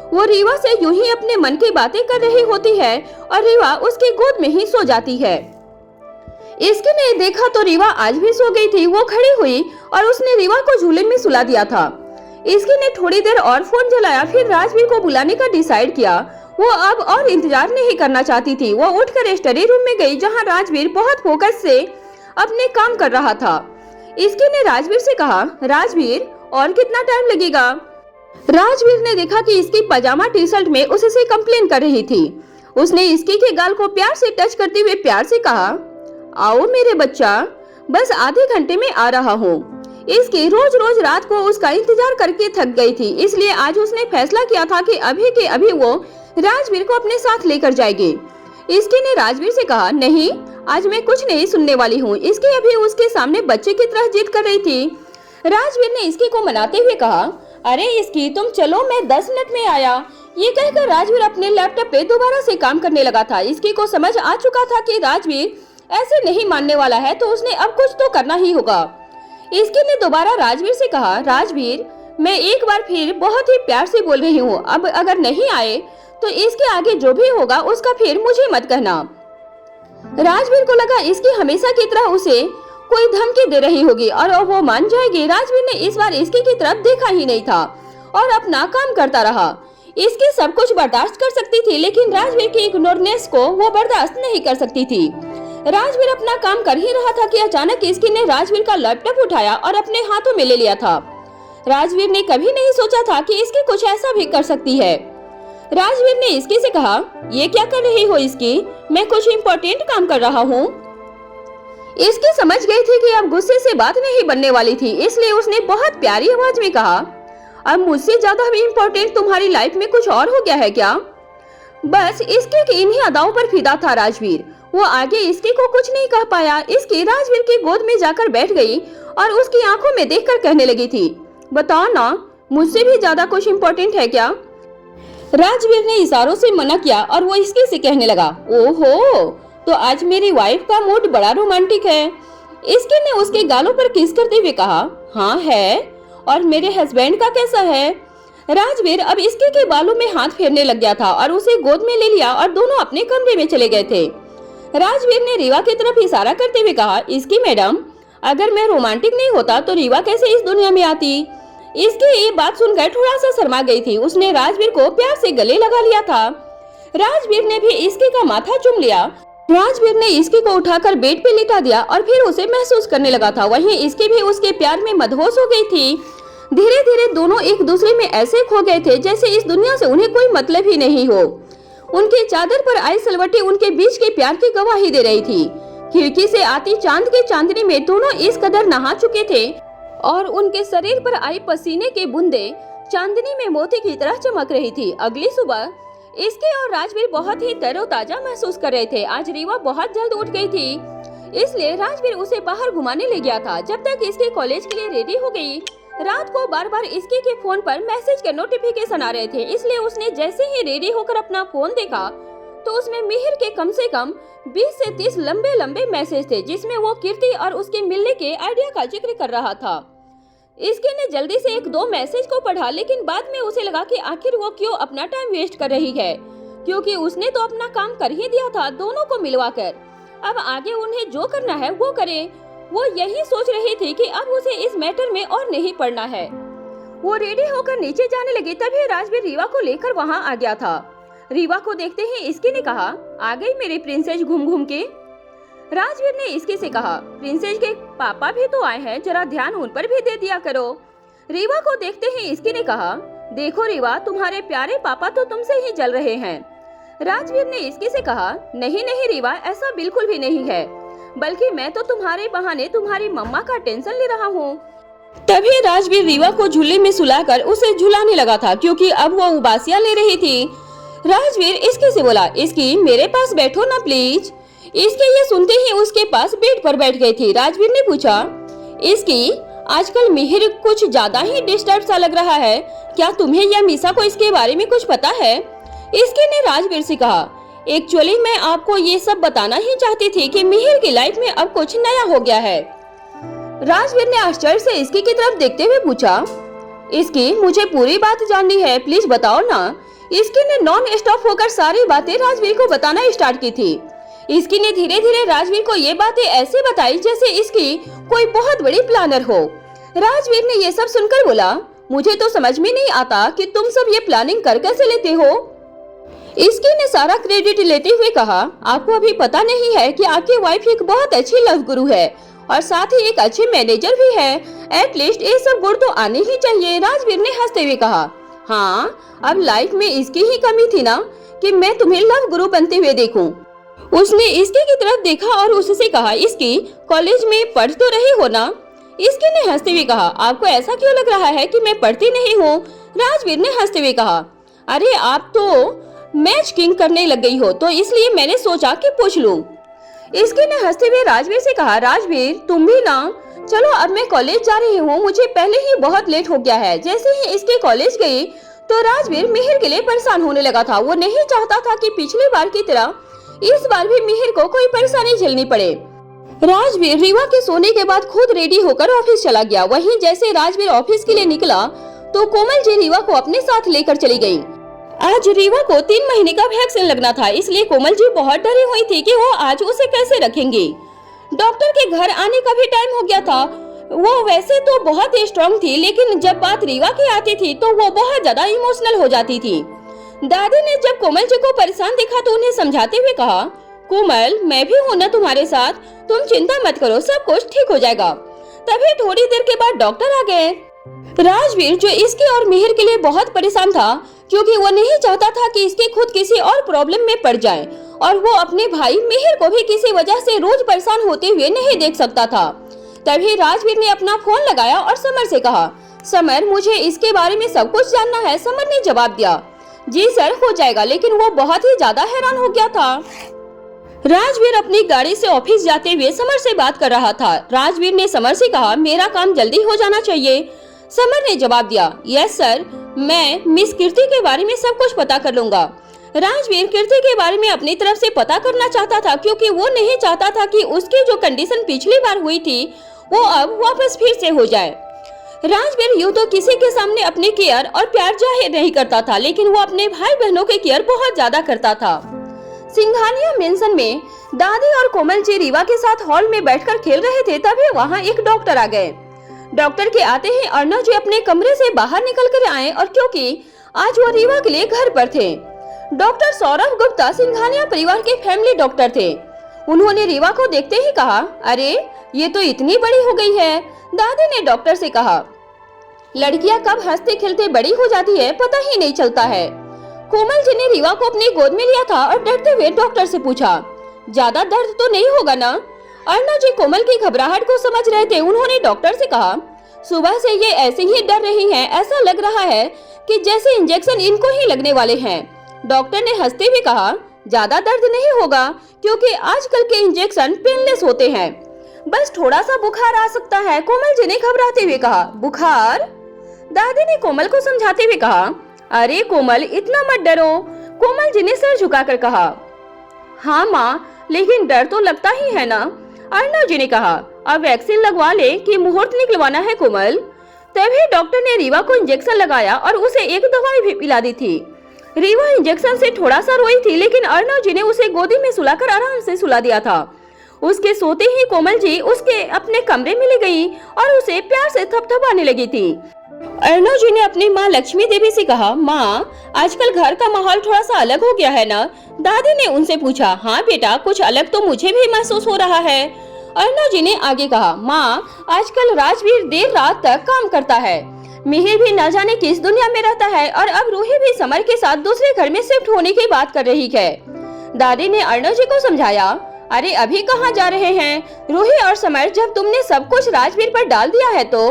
वो रीवा से यूं ही अपने मन की बातें कर रही होती है और रीवा उसकी गोद में ही सो जाती है। इसकी ने देखा तो रीवा आज भी सो गई थी। वो खड़ी हुई और उसने रीवा को झूले में सुला दिया था। इसकी ने थोड़ी देर और फोन चलाया, फिर राजवीर को बुलाने का डिसाइड किया। वो अब और इंतजार नहीं करना चाहती थी। वो उठकर स्टडी रूम में गई जहां राजवीर बहुत फोकस से अपने काम कर रहा था। इसकी ने राजवीर से कहा, राजवीर और कितना टाइम लगेगा? राजवीर ने देखा कि इसकी पजामा टी शर्ट में उससे कंप्लेन कर रही थी। उसने इसकी के गाल को प्यार से टच करते हुए प्यार से कहा, आओ मेरे बच्चा, बस आधे घंटे में आ रहा हूँ। इसकी रोज रोज रात को उसका इंतजार करके थक गई थी, इसलिए आज उसने फैसला किया था कि अभी के अभी वो राजवीर को अपने साथ लेकर जाएगी। इसकी ने राजवीर से कहा, नहीं आज मैं कुछ नहीं सुनने वाली हूँ। इसकी अभी उसके सामने बच्चे की तरह जिद कर रही थी। राजवीर ने इसकी को मनाते हुए कहा, अरे इसकी तुम चलो, मैं 10 मिनट में आया। ये कहकर राजवीर अपने लैपटॉप पे दोबारा से काम करने लगा था। इसकी को समझ आ चुका था कि राजवीर ऐसे नहीं मानने वाला है, तो उसने अब कुछ तो करना ही होगा। इसकी ने दोबारा राजवीर से कहा, राजवीर मैं एक बार फिर बहुत ही प्यार से बोल रही हूँ, अब अगर नहीं आए तो इसके आगे जो भी होगा उसका फिर मुझे मत कहना। राजवीर को लगा इसकी हमेशा की तरह उसे कोई धमकी दे रही होगी और वो मान जाएगी। राजवीर ने इस बार इसकी की तरफ देखा ही नहीं था और अपना काम करता रहा। इसकी सब कुछ बर्दाश्त कर सकती थी, लेकिन राजवीर की इग्नोरेंस को वो बर्दाश्त नहीं कर सकती थी। राजवीर अपना काम कर ही रहा था कि अचानक इसकी ने राजवीर का लैपटॉप उठाया और अपने हाथों में ले लिया था। राजवीर ने कभी नहीं सोचा था कि इसकी कुछ ऐसा भी कर सकती है। राजवीर ने इसकी से कहा, ये क्या कर रही हो इसकी? मैं कुछ इम्पोर्टेंट काम कर रहा हूँ। इसकी समझ गई थी कि अब गुस्से से बात नहीं बनने वाली थी, इसलिए उसने बहुत प्यारी आवाज में कहा, अब मुझसे ज्यादा भी इम्पोर्टेंट तुम्हारी लाइफ में कुछ और हो गया है क्या? बस इसके इन्हीं अदाओं पर फिदा था राजवीर। वो आगे इसकी को कुछ नहीं कह पाया। इसकी राजवीर की गोद में जाकर बैठ गई और उसकी आंखों में देखकर कहने लगी थी, बताओ ना, मुझसे भी ज्यादा कुछ इम्पोर्टेंट है क्या? राजवीर ने इशारों से मना किया और वो इसके से कहने लगा, ओहो, तो आज मेरी वाइफ का मूड बड़ा रोमांटिक है। इसके ने उसके गालों पर किस करते हुए कहा, हाँ है, और मेरे हस्बैंड का कैसा है? राजवीर अब इसके के बालों में हाथ फेरने लग गया था और उसे गोद में ले लिया और दोनों अपने कमरे में चले गए थे। राजवीर ने रीवा की तरफ इशारा करते हुए कहा, इसकी मैडम, अगर मैं रोमांटिक नहीं होता तो रीवा कैसे इस दुनिया में आती? इसकी ये बात सुनकर थोड़ा सा शर्मा गई थी। उसने राजवीर को प्यार से गले लगा लिया था। राजवीर ने भी इसकी का माथा चूम लिया। राजवीर ने इसकी को उठाकर बेड पे लिटा दिया और फिर उसे महसूस करने लगा था। वहीं इसकी भी उसके प्यार में मदहोश हो गई थी। धीरे धीरे दोनों एक दूसरे में ऐसे खो गए थे जैसे इस दुनिया से उन्हें कोई मतलब ही नहीं हो। उनके चादर पर आई सलवटें उनके बीच के प्यार की गवाही दे रही थी। खिड़की से आती चांद के चांदनी में दोनों इस कदर नहा चुके थे और उनके शरीर पर आई पसीने के बूंदे चांदनी में मोती की तरह चमक रही थी। अगली सुबह इसके और राजवीर बहुत ही तरोताजा महसूस कर रहे थे। आज रीवा बहुत जल्द उठ गई थी, इसलिए राजवीर उसे बाहर घुमाने ले गया था। जब तक इसके कॉलेज के लिए रेडी हो गई, रात को बार बार इसके के फोन पर मैसेज के नोटिफिकेशन आ रहे थे, इसलिए उसने जैसे ही रेडी होकर अपना फोन देखा तो उसमें मिहिर के कम से कम 20 से 30 लंबे लंबे मैसेज थे, जिसमें वो कीर्ति और उसके मिलने के आइडिया का जिक्र कर रहा था। इसके ने जल्दी से 1-2 मैसेज को पढ़ा, लेकिन बाद में उसे लगा कि आखिर वो क्यों अपना टाइम वेस्ट कर रही है, क्योंकि उसने तो अपना काम कर ही दिया था दोनों को मिलवाकर। अब आगे उन्हें जो करना है वो करे। वो यही सोच रही थी कि अब उसे इस मैटर में और नहीं पड़ना है। वो रेडी होकर नीचे जाने लगी, तभी राजवीर रीवा को लेकर वहाँ आ गया था। रीवा को देखते ही इसकी ने कहा, आ गई मेरी प्रिंसेस घूम घूम के। राजवीर ने इसकी से कहा, प्रिंसेस के पापा भी तो आए हैं, जरा ध्यान उन पर भी दे दिया करो। रीवा को देखते ही इसकी ने कहा, देखो रीवा, तुम्हारे प्यारे पापा तो तुमसे ही जल रहे हैं। राजवीर ने इसकी से कहा, नहीं नहीं रीवा, ऐसा बिल्कुल भी नहीं है, बल्कि मैं तो तुम्हारे बहाने तुम्हारी मम्मा का टेंशन ले रहा हूँ। तभी राजवीर रीवा को झूले में सुलाकर उसे झुलाने लगा था, क्योंकि अब वो उबासियां ले रही थी। राजवीर इसकी से बोला, इसकी मेरे पास बैठो ना प्लीज। इसके ये सुनते ही उसके पास बेड पर बैठ गई थी। राजवीर ने पूछा, इसकी आजकल मिहिर कुछ ज्यादा ही डिस्टर्ब सा लग रहा है, क्या तुम्हें या मीसा को इसके बारे में कुछ पता है? इसके ने राजवीर से कहा, एक्चुअली मैं आपको ये सब बताना ही चाहती थी कि मिहिर की लाइफ में अब कुछ नया हो गया है। राजवीर ने आश्चर्य से इसकी की तरफ देखते हुए पूछा, इसकी मुझे पूरी बात जाननी है, प्लीज बताओ ना। इसकी ने नॉन स्टॉप होकर सारी बातें राजवीर को बताना स्टार्ट की थी। इसकी ने धीरे धीरे राजवीर को ये बातें ऐसे बताई जैसे इसकी कोई बहुत बड़ी प्लानर हो। राजवीर ने ये सब सुनकर बोला, मुझे तो समझ में नहीं आता कि तुम सब ये प्लानिंग कर कैसे लेते हो। इसकी ने सारा क्रेडिट लेते हुए कहा, आपको अभी पता नहीं है कि आपकी वाइफ एक बहुत अच्छी लव गुरु है और साथ ही एक अच्छे मैनेजर भी है। एटलीस्ट ये सब गुण तो आने ही चाहिए। राजवीर ने हंसते हुए कहा, हाँ, अब लाइफ में इसकी ही कमी थी ना कि मैं तुम्हें लव गुरु बनते हुए देखूं। उसने इसकी की तरफ देखा और उससे कहा, इसकी कॉलेज में पढ़ तो रही हो ना? इसकी ने हंसते हुए कहा, आपको ऐसा क्यों लग रहा है कि मैं पढ़ती नहीं हूँ? राजवीर ने हंसते हुए कहा, अरे आप तो मैच किंग करने लग गई हो, तो इसलिए मैंने सोचा कि पूछ लूं। इसकी ने हंसते हुए राजवीर से कहा, राजवीर तुम भी ना, चलो अब मैं कॉलेज जा रही हूँ, मुझे पहले ही बहुत लेट हो गया है। जैसे ही इसके कॉलेज गई तो राजवीर मिहिर के लिए परेशान होने लगा था। वो नहीं चाहता था कि पिछली बार की तरह इस बार भी मिहिर को कोई परेशानी झेलनी पड़े। राजवीर रीवा के सोने के बाद खुद रेडी होकर ऑफिस चला गया। वहीं जैसे राजवीर ऑफिस के लिए निकला तो कोमल जी रीवा को अपने साथ लेकर चली गई। आज रीवा को 3 महीने का वैक्सीन लगना था, इसलिए कोमल जी बहुत डरी हुई थी कि वो आज उसे कैसे रखेंगे। डॉक्टर के घर आने का भी टाइम हो गया था। वो वैसे तो बहुत ही स्ट्रांग थी, लेकिन जब बात रीवा की आती थी तो वो बहुत ज्यादा इमोशनल हो जाती थी। दादी ने जब कोमल जी को परेशान देखा तो उन्हें समझाते हुए कहा, कोमल मैं भी हूँ ना तुम्हारे साथ, तुम चिंता मत करो, सब कुछ ठीक हो जाएगा। तभी थोड़ी देर के बाद डॉक्टर आ गए। राजवीर जो इसके और मिहिर के लिए बहुत परेशान था, क्योंकि वो नहीं चाहता था कि इसके खुद किसी और प्रॉब्लम में पड़ जाए और वो अपने भाई मिहिर को भी किसी वजह से रोज परेशान होते हुए नहीं देख सकता था। तभी राजवीर ने अपना फोन लगाया और समर से कहा, समर मुझे इसके बारे में सब कुछ जानना है। समर ने जवाब दिया, जी सर हो जाएगा, लेकिन वो बहुत ही ज्यादा हैरान हो गया था। राजवीर अपनी गाड़ी से ऑफिस जाते हुए समर से बात कर रहा था। राजवीर ने समर से कहा, मेरा काम जल्दी हो जाना चाहिए। समर ने जवाब दिया, यस सर, मैं मिस कीर्ति के बारे में सब कुछ पता कर लूंगा। राजवीर कीर्ति के बारे में अपनी तरफ से पता करना चाहता था, क्योंकि वो नहीं चाहता था कि उसकी जो कंडीशन पिछली बार हुई थी वो अब वापस फिर से हो जाए। राजवीर यूं तो किसी के सामने अपनी केयर और प्यार जाहिर नहीं करता था, लेकिन वो अपने भाई बहनों की केयर बहुत ज्यादा करता था। सिंघानिया मेंशन में दादी और कोमल जी रीवा के साथ हॉल में बैठकर खेल रहे थे। तभी वहाँ एक डॉक्टर आ गए। डॉक्टर के आते ही अर्णव जी अपने कमरे से बाहर निकल कर आए, और क्योंकि आज वो रीवा के लिए घर पर थे। डॉक्टर सौरभ गुप्ता सिंघानिया परिवार के फैमिली डॉक्टर थे। उन्होंने रीवा को देखते ही कहा, अरे ये तो इतनी बड़ी हो गई है। दादी ने डॉक्टर से कहा, लड़कियां कब हंसते खेलते बड़ी हो जाती है पता ही नहीं चलता है। कोमल जी ने रीवा को अपनी गोद में लिया था और डरते हुए डॉक्टर से पूछा, ज्यादा दर्द तो नहीं होगा ना? अर्णव जी कोमल की घबराहट को समझ रहे थे। उन्होंने डॉक्टर से कहा, सुबह से ये ऐसे ही डर रही हैं, ऐसा लग रहा है कि जैसे इंजेक्शन इनको ही लगने वाले हैं। डॉक्टर ने हंसते हुए कहा, ज्यादा दर्द नहीं होगा, क्योंकि आजकल के इंजेक्शन पेनलेस होते हैं, बस थोड़ा सा बुखार आ सकता है। कोमल जी ने घबराते हुए कहा, बुखार? दादी ने कोमल को समझाते हुए कहा, अरे कोमल इतना मत डरो। कोमल जी ने सर झुकाकर कहा, हाँ माँ, लेकिन डर तो लगता ही है ना। अर्णव जी ने कहा, अब वैक्सीन लगवा ले कि मुहूर्त निकलवाना है कोमल। तभी डॉक्टर ने रीवा को इंजेक्शन लगाया और उसे एक दवाई भी पिला दी थी। रीवा इंजेक्शन से थोड़ा सा रोई थी, लेकिन अर्णव जी ने उसे गोदी में सुलाकर आराम से सुला दिया था। उसके सोते ही कोमल जी उसके अपने कमरे में ले गई और उसे प्यार से थपथपाने लगी थी। अर्णव जी ने अपनी माँ लक्ष्मी देवी से कहा, माँ आजकल घर का माहौल थोड़ा सा अलग हो गया है ना? दादी ने उनसे पूछा। हाँ बेटा, कुछ अलग तो मुझे भी महसूस हो रहा है। अर्णव जी ने आगे कहा, माँ आजकल राजवीर देर रात तक काम करता है, मिहिर भी न जाने किस दुनिया में रहता है और अब रूही भी समर के साथ दूसरे घर में शिफ्ट होने की बात कर रही है। दादी ने अर्णव जी को समझाया, अरे अभी कहाँ जा रहे हैं? रूही और समर, जब तुमने सब कुछ राजवीर पर डाल दिया है तो?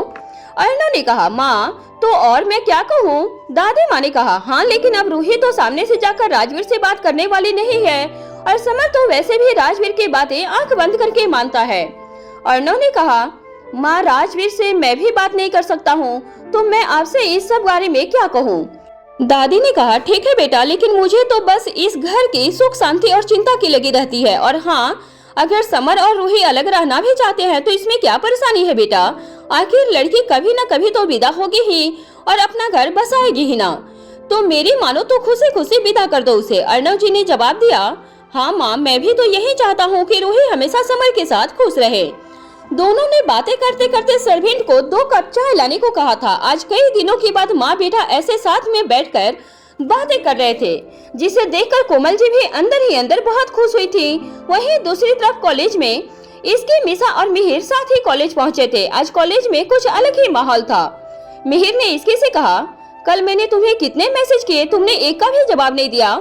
अर्णव ने कहा, माँ तो और मैं क्या कहूँ? दादी माँ ने कहा, हाँ लेकिन अब रूही तो सामने से जाकर राजवीर से बात करने वाली नहीं है और समर तो वैसे भी राजवीर की बातें आंख बंद करके मानता है। अर्णव ने कहा, माँ राजवीर से मैं भी बात नहीं कर सकता हूँ, तो मैं आपसे इस सब बारे में क्या कहूँ? दादी ने कहा, ठीक है बेटा, लेकिन मुझे तो बस इस घर की सुख शांति और चिंता की लगी रहती है। और हाँ, अगर समर और रूही अलग रहना भी चाहते हैं तो इसमें क्या परेशानी है बेटा? आखिर लड़की कभी न कभी तो विदा होगी ही और अपना घर बसाएगी ही ना। तो मेरी मानो तो खुशी खुशी विदा कर दो उसे। अर्णव जी ने जवाब दिया, हाँ माँ, मैं भी तो यही चाहता हूँ कि रूही हमेशा समर के साथ खुश रहे। दोनों ने बातें करते करते सर्वेंट को 2 कप चाय लाने को कहा था। आज कई दिनों के बाद माँ बेटा ऐसे साथ में बैठकर बातें कर रहे थे, जिसे देखकर कोमल जी भी अंदर ही अंदर बहुत खुश हुई थी। वहीं दूसरी तरफ कॉलेज में इसकी मिसा और मिहिर साथ ही कॉलेज पहुंचे थे। आज कॉलेज में कुछ अलग ही माहौल था। मिहिर ने इसकी से कहा, कल मैंने तुम्हें कितने मैसेज किए, तुमने एक का भी जवाब नहीं दिया।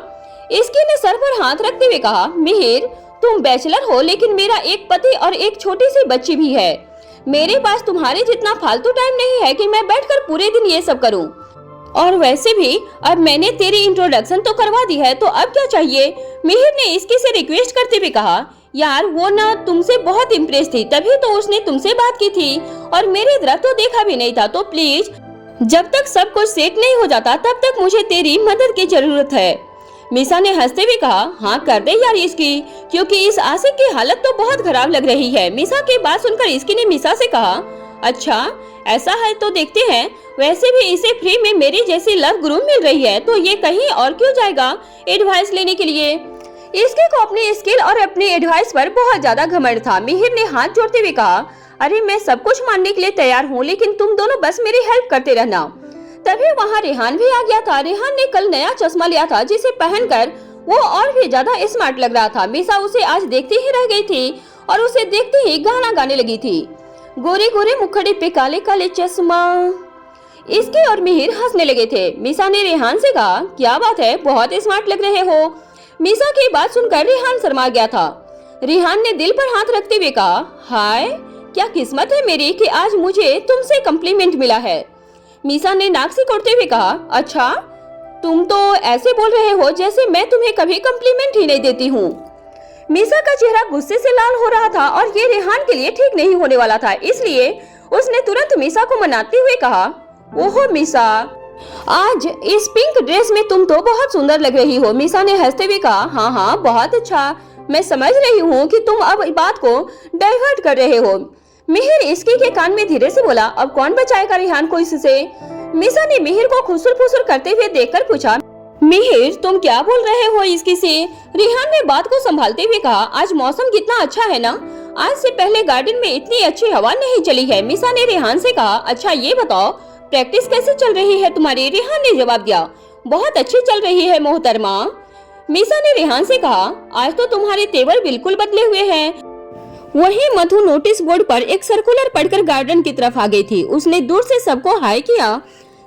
इसकी ने सर पर हाथ रखते हुए कहा, मिहिर तुम बैचलर हो लेकिन मेरा एक पति और एक छोटी सी बच्ची भी है। मेरे पास तुम्हारे जितना फालतू टाइम नहीं है कि मैं बैठकर पूरे दिन ये सब करूं। और वैसे भी अब मैंने तेरी इंट्रोडक्शन तो करवा दी है, तो अब क्या चाहिए? मिहिर ने इसकी से रिक्वेस्ट करते हुए कहा, यार वो ना तुमसे बहुत इम्प्रेस थी, तभी तो उसने तुमसे बात की थी और मेरी तरफ तो देखा भी नहीं था। तो प्लीज जब तक सब कुछ सेट नहीं हो जाता तब तक मुझे तेरी मदद की जरूरत है। मिसा ने हंसते हुए कहा, हाँ कर दे यार इसकी, क्योंकि इस आशिक की हालत तो बहुत खराब लग रही है। मिसा की बात सुनकर इसकी ने मिसा से कहा, अच्छा ऐसा है तो देखते हैं, वैसे भी इसे फ्री में मेरी जैसी लव गुरु मिल रही है तो ये कहीं और क्यों जाएगा एडवाइस लेने के लिए। इसके को अपनी स्किल और अपनी एडवाइस पर बहुत ज्यादा घमंड था। मिहिर ने हाथ जोड़ते हुए कहा, अरे मैं सब कुछ मानने के लिए तैयार हूँ, लेकिन तुम दोनों बस मेरी हेल्प करते रहना। तभी वहाँ रेहान भी आ गया था। रेहान ने कल नया चश्मा लिया था, जिसे पहनकर वो और भी ज्यादा स्मार्ट लग रहा था। मिसा उसे आज देखती ही रह गई थी और उसे देखते ही गाना गाने लगी थी, गोरे गोरे मुखड़े पे काले काले चश्मा। इसके और मिहिर हंसने लगे थे। मिसा ने रेहान से कहा, क्या बात है, बहुत स्मार्ट लग रहे हो। मिसा की बात सुनकर रेहान शर्मा गया था। रेहान ने दिल पर हाथ रखते हुए कहा, हाय क्या किस्मत है मेरी कि आज मुझे तुमसे कम्प्लीमेंट मिला है। मिसा ने नाक से कोड़ते हुए कहा, अच्छा तुम तो ऐसे बोल रहे हो जैसे मैं तुम्हें कभी कम्प्लीमेंट ही नहीं देती हूँ। मिसा का चेहरा गुस्से से लाल हो रहा था और ये रेहान के लिए ठीक नहीं होने वाला था, इसलिए उसने तुरंत मिसा को मनाते हुए कहा, ओहो मिसा, आज इस पिंक ड्रेस में तुम तो बहुत सुंदर लग रही हो। मिसा ने हंसते हुए कहा, हाँ हाँ बहुत अच्छा, मैं समझ रही हूँ कि तुम अब बात को डाइवर्ट कर रहे हो। मिहिर इसकी के कान में धीरे से बोला, अब कौन बचाएगा रेहान को इससे। मिसा ने मिहिर को खुसुर फुसुर करते हुए देखकर पूछा, मिहिर तुम क्या बोल रहे हो इसकी से। रेहान ने बात को संभालते हुए कहा, आज मौसम कितना अच्छा है ना, आज से पहले गार्डन में इतनी अच्छी हवा नहीं चली है। मिसा ने रेहान से कहा, अच्छा ये बताओ प्रैक्टिस कैसे चल रही है तुम्हारी। रेहान ने जवाब दिया, बहुत अच्छी चल रही है मोहतरमा। मिसा ने रेहान से कहा, आज तो तुम्हारे तेवर बिल्कुल बदले हुए हैं। वहीं मधु नोटिस बोर्ड पर एक सर्कुलर पढ़कर गार्डन की तरफ आ गई थी। उसने दूर से सबको हाय किया।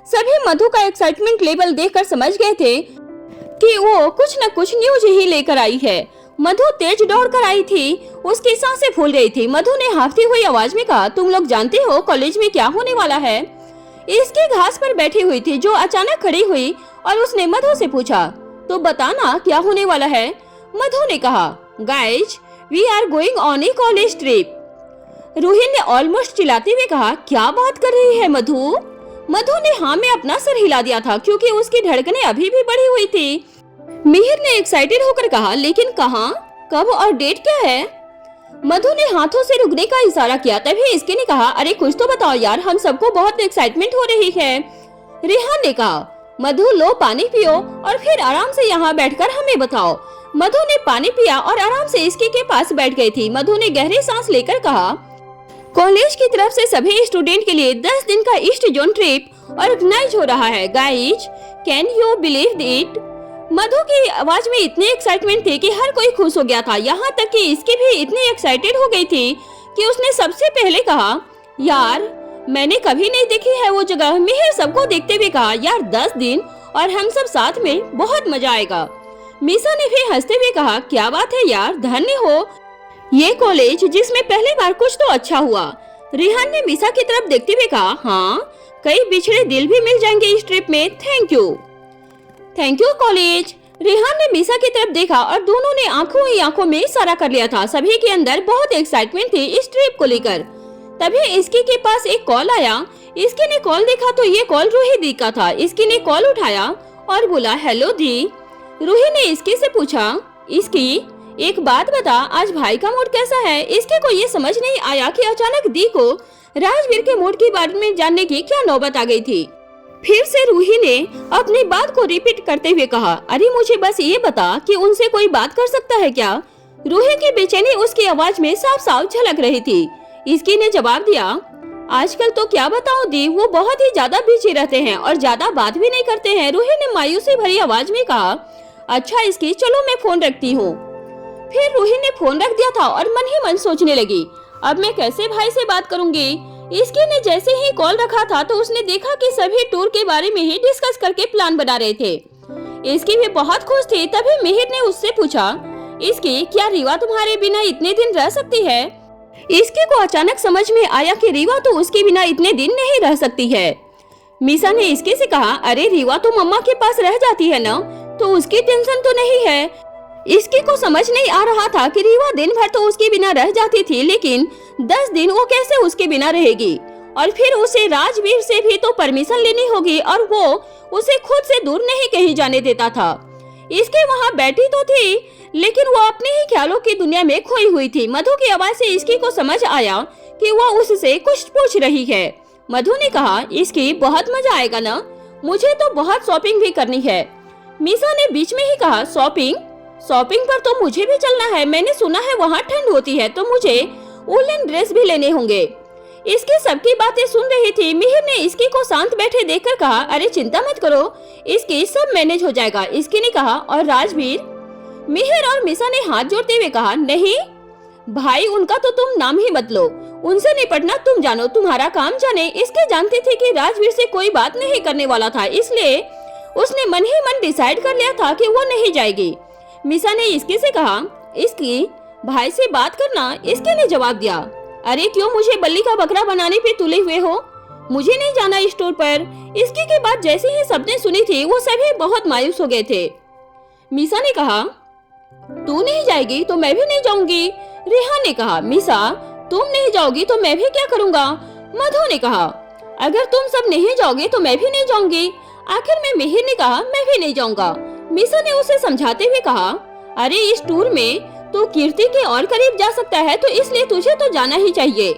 सभी मधु का एक्साइटमेंट लेवल देखकर समझ गए थे कि वो कुछ न कुछ न्यूज ही लेकर आई है। मधु तेज दौड़कर आई थी, उसकी सांसें फूल रही थी। मधु ने हाफती हुई आवाज में कहा, तुम लोग जानते हो कॉलेज में क्या होने वाला है। इसकी घास पर बैठी हुई थी जो अचानक खड़ी हुई और उसने मधु से पूछा, तो बताना क्या होने वाला है। मधु ने कहा, guys we are going on a college trip. Roohi ने ऑलमोस्ट चिल्लाते हुए कहा, क्या बात कर रही है मधु। मधु ने हाँ में अपना सर हिला दिया था क्योंकि उसकी धड़कनें अभी भी बढ़ी हुई थी। मिहिर ने एक्साइटेड होकर कहा, लेकिन कहाँ, कब और डेट क्या है। मधु ने हाथों से रुकने का इशारा किया। तभी इसके ने कहा, अरे कुछ तो बताओ यार, हम सबको बहुत एक्साइटमेंट हो रही है। रेहान ने कहा, मधु लो पानी पियो और फिर आराम से यहाँ बैठकर हमें बताओ। मधु ने पानी पिया और आराम से इसके के पास बैठ गई थी। मधु ने गहरी सांस लेकर कहा, कॉलेज की तरफ से सभी स्टूडेंट के लिए 10 दिन का ईस्ट जोन ट्रिप ऑर्गेनाइज हो रहा है। Guys, can you believe it? Madhu की आवाज में इतनी एक्साइटमेंट थी कि हर कोई खुश हो गया था। यहाँ तक कि इसकी भी इतनी एक्साइटेड हो गई थी कि उसने सबसे पहले कहा, यार मैंने कभी नहीं देखी है वो जगह। मिहिर सबको देखते हुए कहा, यार 10 दिन और हम सब साथ में, बहुत मजा आएगा। मीसा ने भी हंसते हुए कहा, क्या बात है यार, धन्य हो ये कॉलेज जिसमें पहली बार कुछ तो अच्छा हुआ। रिहान ने मीसा की तरफ देखते हुए कहा, हाँ कई बिछड़े दिल भी मिल जाएंगे इस ट्रिप में। Thank you college. रिहान ने मीसा की तरफ देखा और दोनों ने आंखों ही आंखों में इशारा कर लिया था। सभी के अंदर बहुत एक्साइटमेंट थी इस ट्रिप को लेकर। तभी इसकी के पास एक कॉल आया। इसकी ने कॉल देखा तो ये कॉल रूही दी का था। इसकी ने कॉल उठाया और बोला, हेलो दी। रूही ने इसकी से पूछा, इसकी एक बात बता, आज भाई का मूड कैसा है? इसके को ये समझ नहीं आया कि अचानक दी को राजवीर के मूड के बारे में जानने की क्या नौबत आ गई थी। फिर से रूही ने अपनी बात को रिपीट करते हुए कहा, अरे मुझे बस ये बता कि उनसे कोई बात कर सकता है क्या? रूही की बेचैनी उसकी आवाज में साफ साफ झलक रही थी। इसकी ने जवाब दिया, आजकल तो क्या बताऊं दी, वो बहुत ही ज्यादा बिजी रहते हैं और ज्यादा बात भी नहीं करते हैं। रूही ने मायूसी भरी आवाज में कहा, अच्छा इसकी, चलो मैं फोन रखती हूँ। फिर रूही ने फोन रख दिया था और मन ही मन सोचने लगी, अब मैं कैसे भाई से बात करूंगी। इसकी ने जैसे ही कॉल रखा था तो उसने देखा कि सभी टूर के बारे में ही डिस्कस करके प्लान बना रहे थे। इसकी भी बहुत खुश थी। तभी मिहिर ने उससे पूछा, इसकी क्या रीवा तुम्हारे बिना इतने दिन रह सकती है? इसकी को अचानक समझ में आया कि रीवा तो उसके बिना इतने दिन नहीं रह सकती है। मीसा ने इसके से कहा, अरे रीवा तो मम्मा के पास रह जाती है ना, तो उसकी टेंशन तो नहीं है। इसकी को समझ नहीं आ रहा था कि रीवा दिन भर तो उसके बिना रह जाती थी, लेकिन 10 दिन वो कैसे उसके बिना रहेगी। और फिर उसे राजवीर से भी तो परमिशन लेनी होगी और वो उसे खुद से दूर नहीं कहीं जाने देता था। इसके वहाँ बैठी तो थी, लेकिन वो अपने ही ख्यालों की दुनिया में खोई हुई थी। मधु की आवाज से इसकी को समझ आया कि वो उससे कुछ पूछ रही है। मधु ने कहा, इसकी बहुत मजा आएगा ना, मुझे तो बहुत शॉपिंग भी करनी है। मीसा ने बीच में ही कहा, शॉपिंग पर तो मुझे भी चलना है। मैंने सुना है वहाँ ठंड होती है, तो मुझे वूलन ड्रेस भी लेने होंगे। इसकी सबकी बातें सुन रही थी। मिहिर ने इसकी को शांत बैठे देखकर कहा, अरे चिंता मत करो, इसकी सब मैनेज हो जाएगा। इसकी ने कहा, और राजवीर? मिहिर और मीसा ने हाथ जोड़ते हुए कहा, नहीं भाई, उनका तो तुम नाम ही मत लो, उनसे निपटना तुम जानो, तुम्हारा काम जाने। इसके जानती थी कि राजवीर से कोई बात नहीं करने वाला था, इसलिए उसने मन ही मन डिसाइड कर लिया था कि वो नहीं जाएगी। मीसा ने इसके से कहा, इसकी भाई से बात करना। इसके ने जवाब दिया, अरे क्यों मुझे बल्ली का बकरा बनाने पे तुले हुए हो, मुझे नहीं जाना स्टोर पर। इसकी के बाद जैसे ही सबने सुनी थी वो सभी बहुत मायूस हो गए थे। मीसा ने कहा, तू नहीं जाएगी तो मैं भी नहीं जाऊंगी। रेहान ने कहा, मीसा तुम नहीं जाओगी तो मैं भी क्या करूँगा। मधु ने कहा, अगर तुम सब नहीं जाओगे तो मैं भी नहीं जाऊंगी। आखिर में मिहिर ने कहा, मैं भी नहीं जाऊंगा। मीसा ने उसे समझाते हुए कहा, अरे इस टूर में तो कीर्ति के और करीब जा सकता है, तो इसलिए तुझे तो जाना ही चाहिए।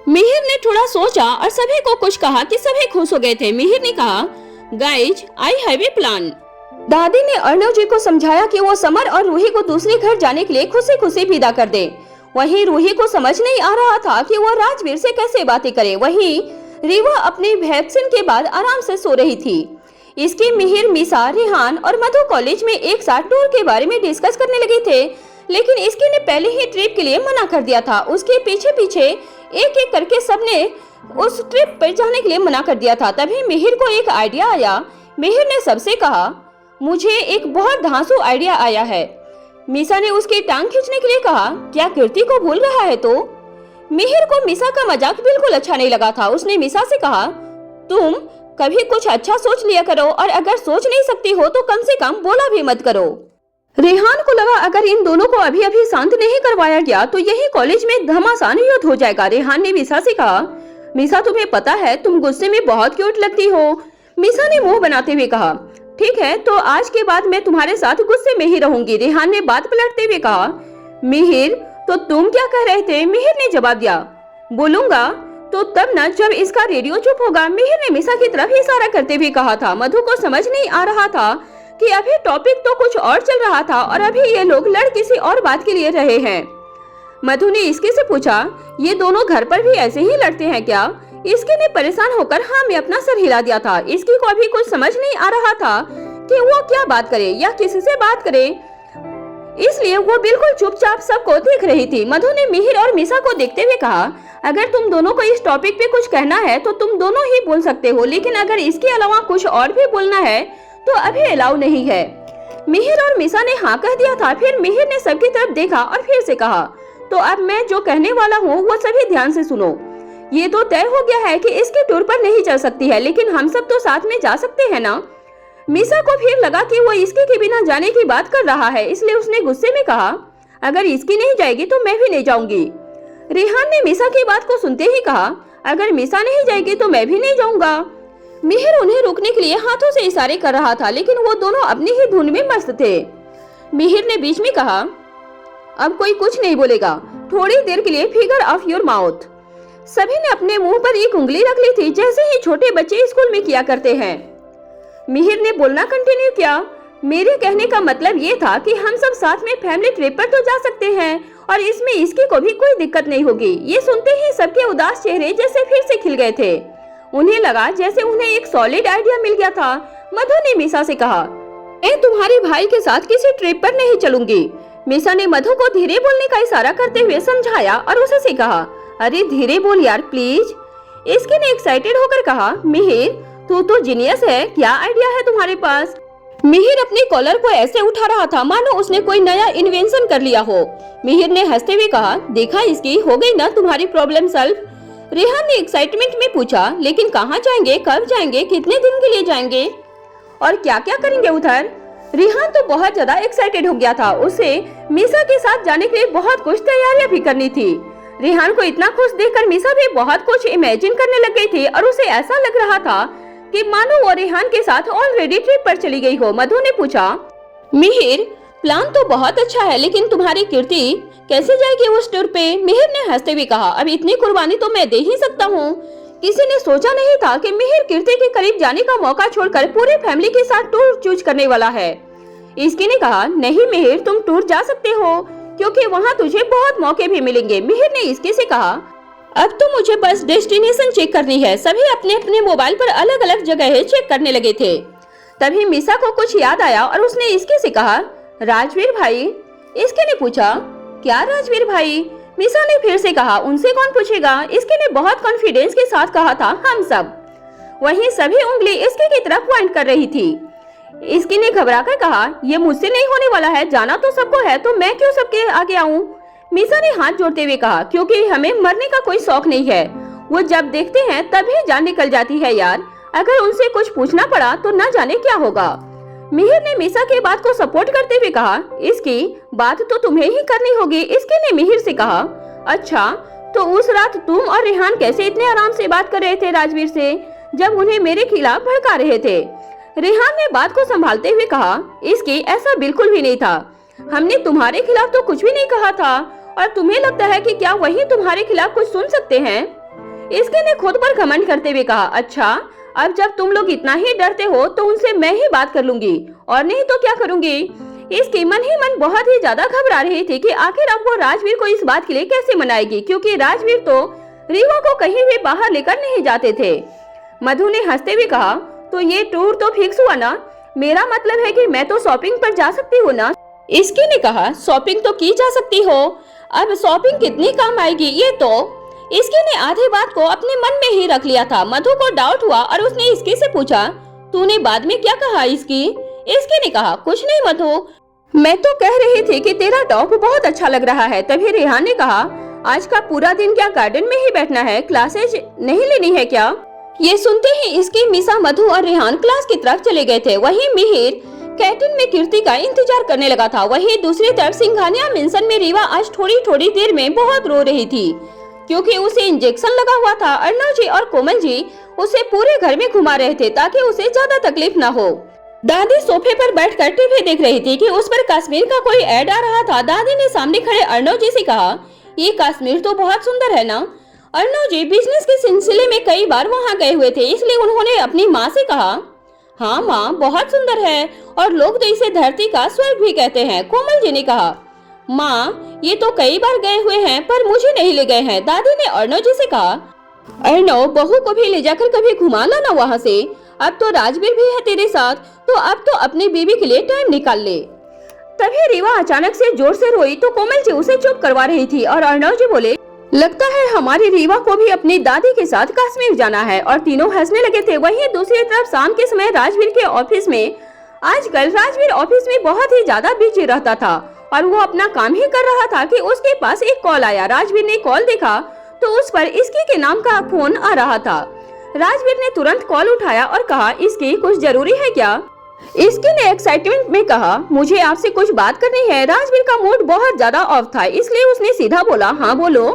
मिहिर ने थोड़ा सोचा और सभी को कुछ कहा कि सभी खुश हो गए थे। मिहिर ने कहा, guys I have a plan. दादी ने अर्णव जी को समझाया कि वो समर और रूही को दूसरे घर जाने के लिए खुशी खुशी विदा कर दे। वहीं रूही को समझ नहीं आ रहा था कि वो राजवीर से कैसे बातें करे। वहीं रीवा अपनी वैक्सीन के बाद आराम से सो रही थी। इसके मिहिर, मीसा, रेहान और मधु कॉलेज में एक साथ टूर के बारे में डिस्कस करने लगे थे, लेकिन इसके ने पहले ही ट्रिप के लिए मना कर दिया था। उसके पीछे पीछे एक एक करके सबने उस ट्रिप पर जाने के लिए मना कर दिया था। तभी मिहिर को एक आइडिया आया। मिहिर ने सबसे कहा, मुझे एक बहुत धांसू आइडिया आया है। मीसा ने उसकी टांग खींचने के लिए कहा, क्या कीर्ति को भूल रहा है? तो मिहिर को मीसा का मजाक बिल्कुल अच्छा नहीं लगा था। उसने मीसा से कहा, तुम कभी कुछ अच्छा सोच लिया करो, और अगर सोच नहीं सकती हो तो कम से कम बोला भी मत करो। रेहान को लगा अगर इन दोनों को अभी अभी शांत नहीं करवाया गया तो यही कॉलेज में घमासान युद्ध हो जाएगा। रेहान ने मीसा से कहा, मीसा तुम्हें पता है तुम गुस्से में बहुत क्यूट लगती हो। मीसा ने मुंह बनाते हुए कहा, ठीक है तो आज के बाद मैं तुम्हारे साथ गुस्से में ही रहूंगी। रेहान ने बात पलटते हुए कहा, मिहिर तो तुम क्या कह रहे थे? मिहिर ने जवाब दिया, बोलूंगा तो तब न जब इसका रेडियो चुप होगा। मिहिर ने मीसा की तरफ इशारा करते हुए कहा था। मधु को समझ नहीं आ रहा था कि अभी टॉपिक तो कुछ और चल रहा था और अभी ये लोग लड़ किसी और बात के लिए रहे हैं। मधु ने इसकी से पूछा, ये दोनों घर पर भी ऐसे ही लड़ते हैं क्या? इसकी ने परेशान होकर हाँ में अपना सर हिला दिया था। इसकी को अभी कुछ समझ नहीं आ रहा था कि वो क्या बात करे या किसी से बात करे, इसलिए वो बिल्कुल चुपचाप सबको देख रही थी। मधु ने मिहिर और मीसा को देखते हुए कहा, अगर तुम दोनों को इस टॉपिक पे कुछ कहना है तो तुम दोनों ही बोल सकते हो, लेकिन अगर इसके अलावा कुछ और भी बोलना है तो अभी अलाउ नहीं है। मिहिर और मीसा ने हाँ कह दिया था। फिर मिहिर ने सबकी तरफ देखा और फिर से कहा, तो अब मैं जो कहने वाला हूँ वो सभी ध्यान से सुनो। ये तो तय हो गया है कि इसके टूर पर नहीं चल सकती है, लेकिन हम सब तो साथ में जा सकते हैं ना। मीसा को फिर लगा कि वो इसके के बिना जाने की बात कर रहा है, इसलिए उसने गुस्से में कहा, अगर इसकी नहीं जाएगी तो मैं भी नहीं जाऊंगी। रेहान ने मीसा की बात को सुनते ही कहा, अगर मीसा नहीं जाएगी तो मैं भी नहीं जाऊंगा। मिहिर उन्हें रोकने के लिए हाथों से इशारे कर रहा था, लेकिन वो दोनों अपनी ही धुन में मस्त थे। मिहिर ने बीच में कहा, अब कोई कुछ नहीं बोलेगा, थोड़ी देर के लिए फिगर ऑफ योर माउथ। सभी ने अपने मुंह पर एक उंगली रख ली थी, जैसे ही छोटे बच्चे स्कूल में किया करते हैं। मिहिर ने बोलना कंटिन्यू किया, मेरे कहने का मतलब ये था कि हम सब साथ में फैमिली ट्रिप पर तो जा सकते हैं और इसमें इसकी को भी कोई दिक्कत नहीं होगी। ये सुनते ही सबके उदास चेहरे जैसे फिर से खिल गए थे। उन्हें लगा जैसे उन्हें एक सॉलिड आइडिया मिल गया था। मधु ने मीसा से कहा, मैं तुम्हारे भाई के साथ किसी ट्रिप पर नहीं चलूंगी। मीसा ने मधु को धीरे बोलने का इशारा करते हुए समझाया और उसे से कहा, अरे धीरे बोल यार प्लीज। इसके ने एक्साइटेड होकर कहा, मिहिर तू तो जीनियस है, क्या आइडिया है तुम्हारे पास? मिहिर अपने कॉलर को ऐसे उठा रहा था मानो उसने कोई नया इन्वेंशन कर लिया हो। मिहिर ने हंसते हुए कहा, देखा इसकी, हो गई ना तुम्हारी प्रॉब्लम सॉल्व। रेहान ने एक्साइटमेंट में पूछा, लेकिन कहाँ जाएंगे, कब जाएंगे, कितने दिन के लिए जाएंगे और क्या क्या करेंगे उधर? रेहान तो बहुत ज्यादा एक्साइटेड हो गया था। उसे मीसा के साथ जाने के लिए बहुत कुछ तैयारियां भी करनी थी। रेहान को इतना खुश देखकर मीसा भी बहुत कुछ इमेजिन करने लग गई थी और उसे ऐसा लग रहा था कि मानो वो रेहान के साथ ऑलरेडी ट्रिप पर चली गई हो। मधु ने पूछा, मिहिर प्लान तो बहुत अच्छा है, लेकिन तुम्हारी कीर्ति कैसे जाएगी उस टूर पे? मिहिर ने हंसते हुए कहा, अब इतनी कुर्बानी तो मैं दे ही सकता हूँ। किसी ने सोचा नहीं था कि मिहिर कीर्ति के करीब जाने का मौका छोड़कर पूरे फैमिली के साथ टूर चूज करने वाला है। इसकी ने कहा, नहीं मिहिर तुम टूर जा सकते हो क्योंकि वहाँ तुझे बहुत मौके भी मिलेंगे। मिहिर ने इसके से कहा, अब तो मुझे बस डेस्टिनेशन चेक करनी है। सभी अपने अपने मोबाइल पर अलग अलग जगह चेक करने लगे थे। तभी मीसा को कुछ याद आया और उसने इसके से कहा, राजवीर भाई। इसके ने पूछा, क्या राजवीर भाई? मीसा ने फिर से कहा, उनसे कौन पूछेगा? इसके ने बहुत कॉन्फिडेंस के साथ कहा था, हम सब। वहीं सभी उंगली इसके की तरफ पॉइंट कर रही थी। इसकी ने घबराकर कहा, ये मुझसे नहीं होने वाला है, जाना तो सबको है तो मैं क्यों सबके आगे आऊं? मीसा ने हाथ जोड़ते हुए कहा, क्योंकि हमें मरने का कोई शौक नहीं है। वो जब देखते हैं तभी जान निकल जाती है यार। अगर उनसे कुछ पूछना पड़ा तो न जाने क्या होगा। मिहिर ने मीसा की बात को सपोर्ट करते हुए कहा, इसकी बात तो तुम्हें ही करनी होगी। इसके ने मिहिर से कहा, अच्छा तो उस रात तुम और रेहान कैसे इतने आराम से बात कर रहे थे राजवीर से, जब उन्हें मेरे खिलाफ भड़का रहे थे? रेहान ने बात को संभालते हुए कहा, इसकी ऐसा बिल्कुल भी नहीं था। हमने तुम्हारे खिलाफ तो कुछ भी नहीं कहा था और तुम्हें लगता है कि क्या वही तुम्हारे खिलाफ कुछ सुन सकते हैं? इसके ने खुद पर घमंड करते हुए कहा, अच्छा अब जब तुम लोग इतना ही डरते हो तो उनसे मैं ही बात कर लूंगी, और नहीं तो क्या करूंगी। इसकी मन ही मन बहुत ही ज्यादा घबरा रही थी कि आखिर अब वो राजवीर को इस बात के लिए कैसे मनाएगी, क्योंकि राजवीर तो रीवा को कहीं भी बाहर लेकर नहीं जाते थे। मधु ने हंसते हुए कहा, तो ये टूर तो फिक्स हुआ ना? मेरा मतलब है कि मैं तो शॉपिंग पर जा सकती हूँ ना? इसकी ने कहा, शॉपिंग तो की जा सकती हो, अब शॉपिंग कितनी काम आएगी ये तो। इसकी ने आधी बात को अपने मन में ही रख लिया था। मधु को डाउट हुआ और उसने इसकी से पूछा, तूने बाद में क्या कहा इसकी? इसकी ने कहा, कुछ नहीं मधु, मैं तो कह रही थी कि तेरा टॉप बहुत अच्छा लग रहा है। तभी रेहान ने कहा, आज का पूरा दिन क्या गार्डन में ही बैठना है, क्लासेज नहीं लेनी है क्या? ये सुनते ही इसकी मीसा, मधु और रेहान क्लास की तरफ चले गए थे। वहीं मिहिर कैंटीन में कीर्ति का इंतजार करने लगा था। वहीं दूसरी तरफ सिंघानिया मेंशन में रीवा आज थोड़ी देर में बहुत रो रही थी क्योंकि उसे इंजेक्शन लगा हुआ था। अर्णव जी और कोमल जी उसे पूरे घर में घुमा रहे थे ताकि उसे ज्यादा तकलीफ न हो। दादी सोफे पर बैठकर टीवी देख रही थी कि उस पर कश्मीर का कोई ऐड आ रहा था। दादी ने सामने खड़े अर्णव जी से कहा, ये कश्मीर तो बहुत सुंदर है ना? अर्णव जी बिजनेस के सिलसिले में कई बार वहाँ गए हुए थे, इसलिए उन्होंने अपनी माँ से कहा, हाँ माँ बहुत सुंदर है और लोग तो इसे धरती का स्वर्ग भी कहते हैं। कोमल जी ने कहा, माँ, ये तो कई बार गए हुए हैं पर मुझे नहीं ले गए हैं। दादी ने अर्णव जी से कहा। अर्णव, बहू को भी ले जाकर कभी घुमा लाना वहाँ से। अब तो राजवीर भी है तेरे साथ, तो अब तो अपनी बीवी के लिए टाइम निकाल ले। तभी रीवा अचानक से जोर से रोई तो कोमल जी उसे चुप करवा रही थी और अर्णव जी बोले, लगता है हमारी रीवा को भी अपनी दादी के साथ कश्मीर जाना है। और तीनों हंसने लगे थे। वहीं दूसरी तरफ शाम के समय राजवीर के ऑफिस में, आजकल राजवीर ऑफिस में बहुत ही ज्यादा बिजी रहता था और वो अपना काम ही कर रहा था कि उसके पास एक कॉल आया। राजवीर ने कॉल देखा तो उस पर इसकी के नाम का फोन आ रहा था। राजवीर ने तुरंत कॉल उठाया और कहा, इसकी कुछ जरूरी है क्या? इसकी ने एक्साइटमेंट में कहा, मुझे आपसे कुछ बात करनी है। राजवीर का मूड बहुत ज्यादा ऑफ था, इसलिए उसने सीधा बोला, हाँ बोलो।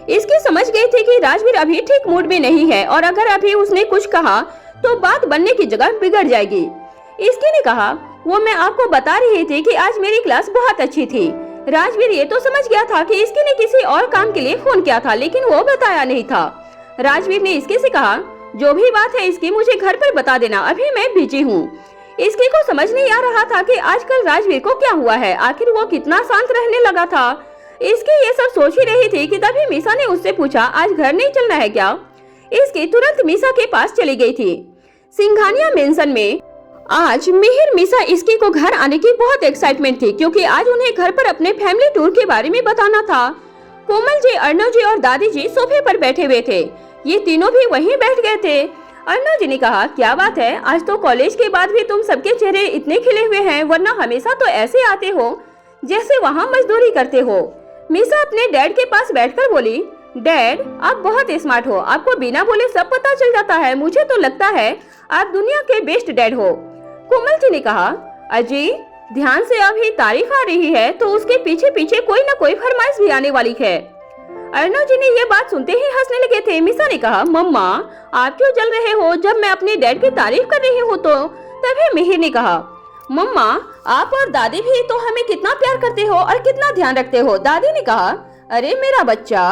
इसकी समझ गई थी कि राजवीर अभी ठीक मूड में नहीं है और अगर अभी उसने कुछ कहा तो बात बनने की जगह बिगड़ जाएगी। इसकी ने कहा, वो मैं आपको बता रही थी कि आज मेरी क्लास बहुत अच्छी थी। राजवीर ये तो समझ गया था कि इसकी ने किसी और काम के लिए फोन किया था, लेकिन वो बताया नहीं था। राजवीर ने इसकी से कहा, जो भी बात है इसकी मुझे घर पर बता देना, अभी मैं बिजी हूँ। इसकी को समझ नहीं आ रहा था कि आजकल राजवीर को क्या हुआ है, आखिर वो कितना शांत रहने लगा था। इसकी ये सब सोच ही रही थी कि तभी मीसा ने उससे पूछा, आज घर नहीं चलना है क्या? इसकी तुरंत मीसा के पास चली गई थी। सिंघानिया मेंशन में आज मिहिर, मीसा, इसकी को घर आने की बहुत एक्साइटमेंट थी क्योंकि आज उन्हें घर पर अपने फैमिली टूर के बारे में बताना था। कोमल जी, अर्णव जी और दादी जी सोफे पर बैठे हुए थे। ये तीनों भी वहीं बैठ गए थे। अर्णव जी ने कहा, क्या बात है, आज तो कॉलेज के बाद भी तुम सबके चेहरे इतने खिले हुए हैं, वरना हमेशा तो ऐसे आते हो जैसे वहाँ मजदूरी करते हो। मीसा अपने डैड के पास बैठकर बोली, डैड आप बहुत स्मार्ट हो, आपको बिना बोले सब पता चल जाता है। मुझे तो लगता है आप दुनिया के बेस्ट डैड हो। कोमल जी ने कहा, अजी ध्यान से, अभी तारीफ आ रही है तो उसके पीछे पीछे कोई न कोई फरमाइश भी आने वाली है। अर्णव जी ने ये बात सुनते ही हंसने लगे थे। मीसा ने कहा, मम्मा आप क्यों जल रहे हो जब मैं अपने डैड की तारीफ कर रही हूँ तो? तभी मिहिर ने कहा, मम्मा आप और दादी भी तो हमें कितना प्यार करते हो और कितना ध्यान रखते हो। दादी ने कहा, अरे मेरा बच्चा,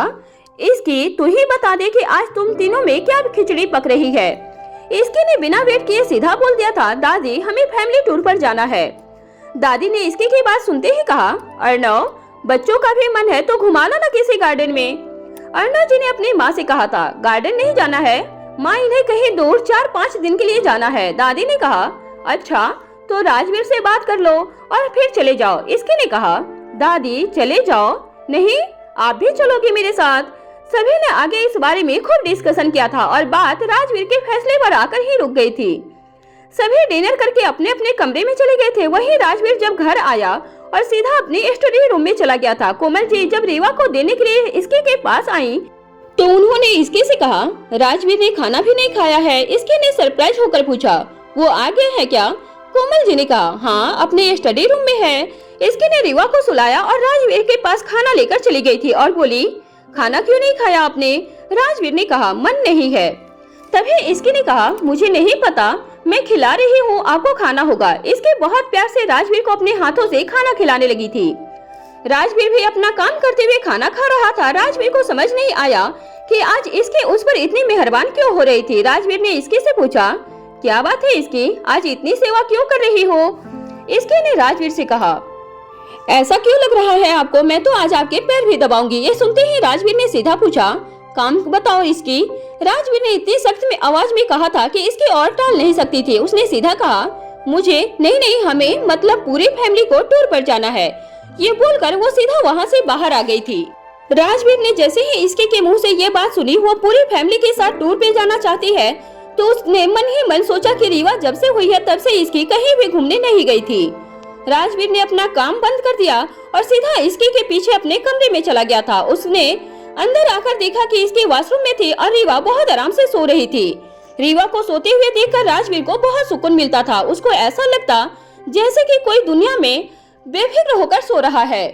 इसकी तू ही बता दे कि आज तुम तीनों में क्या खिचड़ी पक रही है। इसकी ने बिना वेट किए सीधा बोल दिया था, दादी हमें फैमिली टूर पर जाना है। दादी ने इसकी की बात सुनते ही कहा, अर्णव बच्चों का भी मन है तो घुमा ला ना किसी गार्डन में। अर्णव जी ने अपनी माँ से कहा था, गार्डन नहीं जाना है माँ, इन्हें कहीं दूर 4-5 दिन के लिए जाना है। दादी ने कहा, अच्छा तो राजवीर से बात कर लो और फिर चले जाओ। इसकी ने कहा, दादी चले जाओ, नहीं आप भी चलोगी मेरे साथ। सभी ने आगे इस बारे में खूब डिस्कशन किया था और बात राजवीर के फैसले पर आकर ही रुक गई थी। सभी डिनर करके अपने अपने कमरे में चले गए थे। वहीं राजवीर जब घर आया और सीधा अपने स्टडी रूम में चला गया था। कोमल जी जब रीवा को देने के लिए इसके के पास आई तो उन्होंने इसके से कहा, राजवीर ने खाना भी नहीं खाया है। इसके ने सरप्राइज होकर पूछा, वो आ गया है क्या? कोमल जी ने कहा, हाँ अपने स्टडी रूम में है। इसके ने रीवा को सुलाया और राजवीर के पास खाना लेकर चली गई थी और बोली, खाना क्यों नहीं खाया आपने? राजवीर ने कहा, मन नहीं है। तभी इसकी ने कहा, मुझे नहीं पता, मैं खिला रही हूँ, आपको खाना होगा। इसके बहुत प्यार से राजवीर को अपने हाथों से खाना खिलाने लगी थी। राजवीर भी अपना काम करते हुए खाना खा रहा था। राजवीर को समझ नहीं आया कि आज इसकी उस पर इतनी मेहरबान क्यों हो रही थी। राजवीर ने इसकी से पूछा, क्या बात है इसकी, आज इतनी सेवा क्यों कर रही हो? इसकी ने राजवीर से कहा, ऐसा क्यों लग रहा है आपको, मैं तो आज आपके पैर भी दबाऊंगी। ये सुनते ही राजवीर ने सीधा पूछा, काम बताओ इसकी। राजवीर ने इतनी सख्त में आवाज में कहा था कि इसकी और टाल नहीं सकती थी। उसने सीधा कहा, मुझे नहीं, हमें मतलब पूरी फैमिली को टूर पर जाना है। ये बोलकर वो सीधा वहाँ से बाहर आ गई थी। राजवीर ने जैसे ही इसके के मुंह से ये बात सुनी, वो पूरी फैमिली के साथ टूर पे जाना चाहती है, तो उसने मन ही मन सोचा कि रीवा जब से हुई है तब से इसकी कहीं भी घूमने नहीं गई थी। राजवीर ने अपना काम बंद कर दिया और सीधा इसके के पीछे अपने कमरे में चला गया था। उसने अंदर आकर देखा कि इसके वॉशरूम में थी और रीवा बहुत आराम से सो रही थी। रीवा को सोते हुए देखकर राजवीर को बहुत सुकून मिलता था। उसको ऐसा लगता जैसे कि कोई दुनिया में बेफिक्र होकर सो रहा है,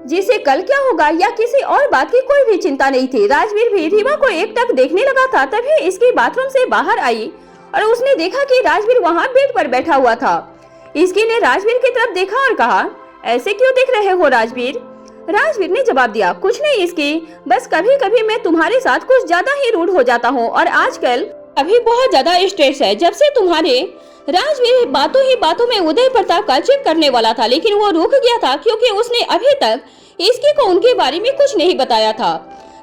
जिसे कल क्या होगा या किसी और बात की कोई भी चिंता नहीं थी। राजवीर भी रीवा को एकटक देखने लगा था। तभी इसकी बाथरूम से बाहर आई और उसने देखा कि राजवीर वहाँ बेड पर बैठा हुआ था। इसकी ने राजवीर की तरफ देखा और कहा, ऐसे क्यों देख रहे हो राजवीर? राजवीर ने जवाब दिया, कुछ नहीं इसकी, बस कभी कभी मैं तुम्हारे साथ कुछ ज्यादा ही रूड हो जाता हूँ और आजकल अभी बहुत ज्यादा स्ट्रेस है। जब से तुम्हारे राजवीर बातों ही बातों में उदय प्रताप का चेक करने वाला था, लेकिन वो रुक गया था क्योंकि उसने अभी तक इसकी को उनके बारे में कुछ नहीं बताया था।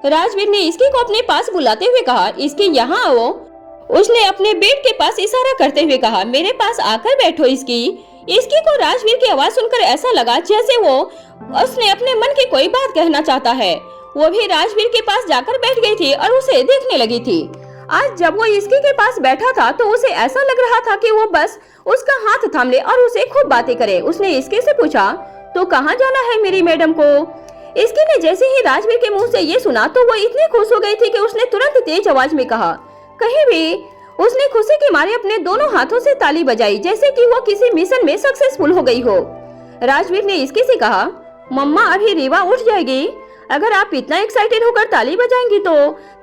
राजवीर ने इसकी को अपने पास बुलाते हुए कहा, इसकी यहाँ आओ। उसने अपने बेड के पास इशारा करते हुए कहा, मेरे पास आकर बैठो। इसकी को राजवीर की आवाज सुनकर ऐसा लगा जैसे वो उसने अपने मन की कोई बात कहना चाहता है। वो भी राजवीर के पास जाकर बैठ गई थी और उसे देखने लगी थी। आज जब वो इसकी के पास बैठा था तो उसे ऐसा लग रहा था कि वो बस उसका हाथ थाम ले और उसे खूब बातें करे। उसने इसकी से पूछा, तो कहाँ जाना है मेरी मैडम को? इसकी ने जैसे ही राजवीर के मुंह से ये सुना तो वो इतनी खुश हो गई थी कि उसने तुरंत तेज आवाज में कहा, कहीं भी। उसने खुशी के मारे अपने दोनों हाथों से ताली बजाई जैसे कि वो किसी मिशन में सक्सेसफुल हो गई हो। राजवीर ने इसकी से कहा, मम्मा अभी रीवा उठ जाएगी। अगर आप इतना एक्साइटेड होकर ताली बजाएंगी तो।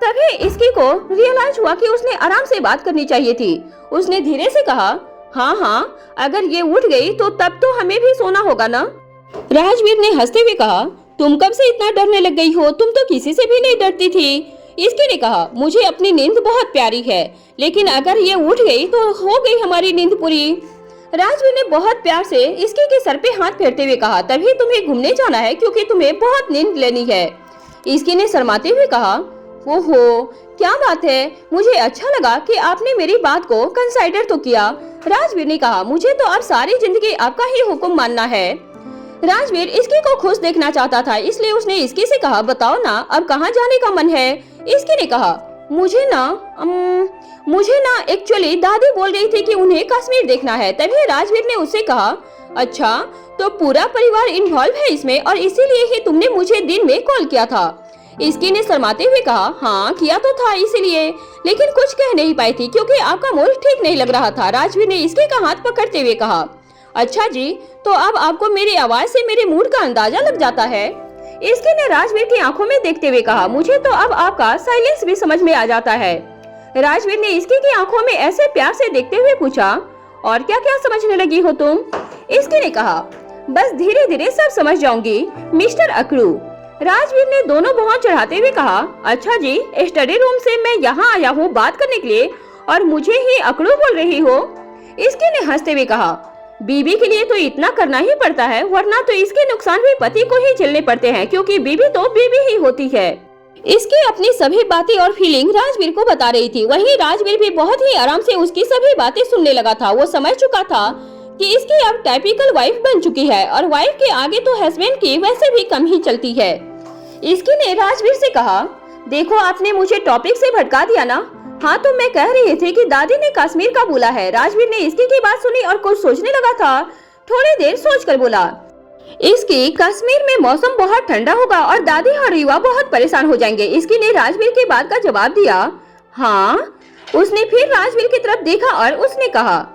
तभी इसकी को रियलाइज हुआ कि उसने आराम से बात करनी चाहिए थी। उसने धीरे से कहा, हाँ, अगर ये उठ गई तो तब तो हमें भी सोना होगा ना। राजवीर ने हंसते हुए कहा, तुम कब से इतना डरने लग गई हो? तुम तो किसी से भी नहीं डरती थी। इसकी ने कहा, मुझे अपनी नींद बहुत प्यारी है, लेकिन अगर ये उठ गई तो हो गई हमारी नींद पूरी। राजवीर ने बहुत प्यार से इसकी के सर पे हाथ फेरते हुए कहा, तभी तुम्हें घूमने जाना है क्योंकि तुम्हें बहुत नींद लेनी है। इसकी ने शर्माते हुए कहा, ओहो, क्या बात है, मुझे अच्छा लगा कि आपने मेरी बात को कंसिडर तो किया। राजवीर ने कहा, मुझे तो अब सारी जिंदगी आपका ही हुक्म मानना है। राजवीर इसकी को खुश देखना चाहता था, इसलिए उसने इसकी से कहा, बताओ ना अब कहाँ जाने का मन है? इसकी ने कहा, मुझे ना एक्चुअली दादी बोल रही थी कि उन्हें कश्मीर देखना है। तभी राजवीर ने उससे कहा, अच्छा तो पूरा परिवार इन्वॉल्व है इसमें और इसीलिए ही तुमने मुझे दिन में कॉल किया था। इसकी ने शर्माते हुए कहा, हाँ किया तो था इसीलिए, लेकिन कुछ कह नहीं पाई थी क्योंकि आपका मूड ठीक नहीं लग रहा था। राजवीर ने इसके का हाथ पकड़ते हुए कहा, अच्छा जी, तो अब आपको मेरी आवाज से मेरे मूड का अंदाजा लग जाता है। इसकी ने राजवीर की आंखों में देखते हुए कहा, मुझे तो अब आपका साइलेंस भी समझ में आ जाता है। राजवीर ने इसकी की आंखों में ऐसे प्यार से देखते हुए पूछा, और क्या क्या समझने लगी हो तुम? इसकी ने कहा, बस धीरे धीरे सब समझ जाऊंगी मिस्टर अकड़ू। राजवीर ने दोनों भौं चढ़ाते हुए कहा, अच्छा जी, स्टडी रूम से मैं यहाँ आया हूँ बात करने के लिए और मुझे ही अकड़ू बोल रही हो? इसकी ने हंसते हुए कहा, बीबी के लिए तो इतना करना ही पड़ता है, वरना तो इसके नुकसान भी पति को ही झेलने पड़ते हैं, क्योंकि बीबी तो बीबी ही होती है। इसकी अपनी सभी बातें और फीलिंग राजवीर को बता रही थी। वहीं राजवीर भी बहुत ही आराम से उसकी सभी बातें सुनने लगा था। वो समझ चुका था कि इसकी अब टाइपिकल वाइफ बन चुकी है और वाइफ के आगे तो हस्बैंड की वैसे भी कम ही चलती है। इसकी ने राजवीर से कहा, देखो आपने मुझे टॉपिक से भटका दिया ना। हाँ, तो मैं कह रही थी कि दादी ने कश्मीर का बोला है। राजवीर ने इसकी की बात सुनी और कुछ सोचने लगा था। थोड़ी देर सोचकर बोला, इसकी कश्मीर में मौसम बहुत ठंडा होगा और दादी और रीवा बहुत परेशान हो जाएंगे। इसकी ने राजवीर की बात का जवाब दिया। हाँ, उसने फिर राजवीर की तरफ देखा और उसने कहा,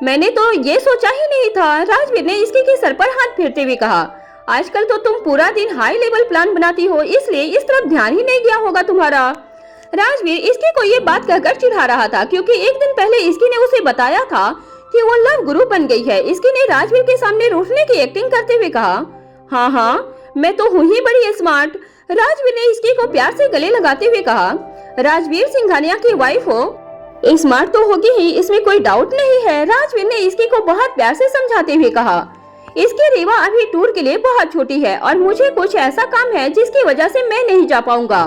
मैंने तो ये सोचा ही नहीं था। राजवीर ने इसकी के सर पर हाथ फेरते हुए कहा, आजकल तो तुम पूरा दिन हाई लेवल प्लान बनाती हो, इसलिए इस तरफ ध्यान ही नहीं गया होगा तुम्हारा। राजवीर इसकी को ये बात कहकर चिढ़ा रहा था क्योंकि एक दिन पहले इसकी ने उसे बताया था कि वो लव गुरु बन गई है। इसकी ने राजवीर के सामने रूठने की एक्टिंग करते हुए कहा, हाँ, मैं तो हूँ ही बड़ी स्मार्ट। राजवीर ने इसकी को प्यार से गले लगाते हुए कहा, राजवीर सिंघानिया की वाइफ हो, स्मार्ट तो होगी ही, इसमें कोई डाउट नहीं है। राजवीर ने इसकी को बहुत प्यार से समझाते हुए कहा, इसकी रीवा अभी टूर के लिए बहुत छोटी है और मुझे कुछ ऐसा काम है जिसकी वजह से मैं नहीं जा पाऊंगा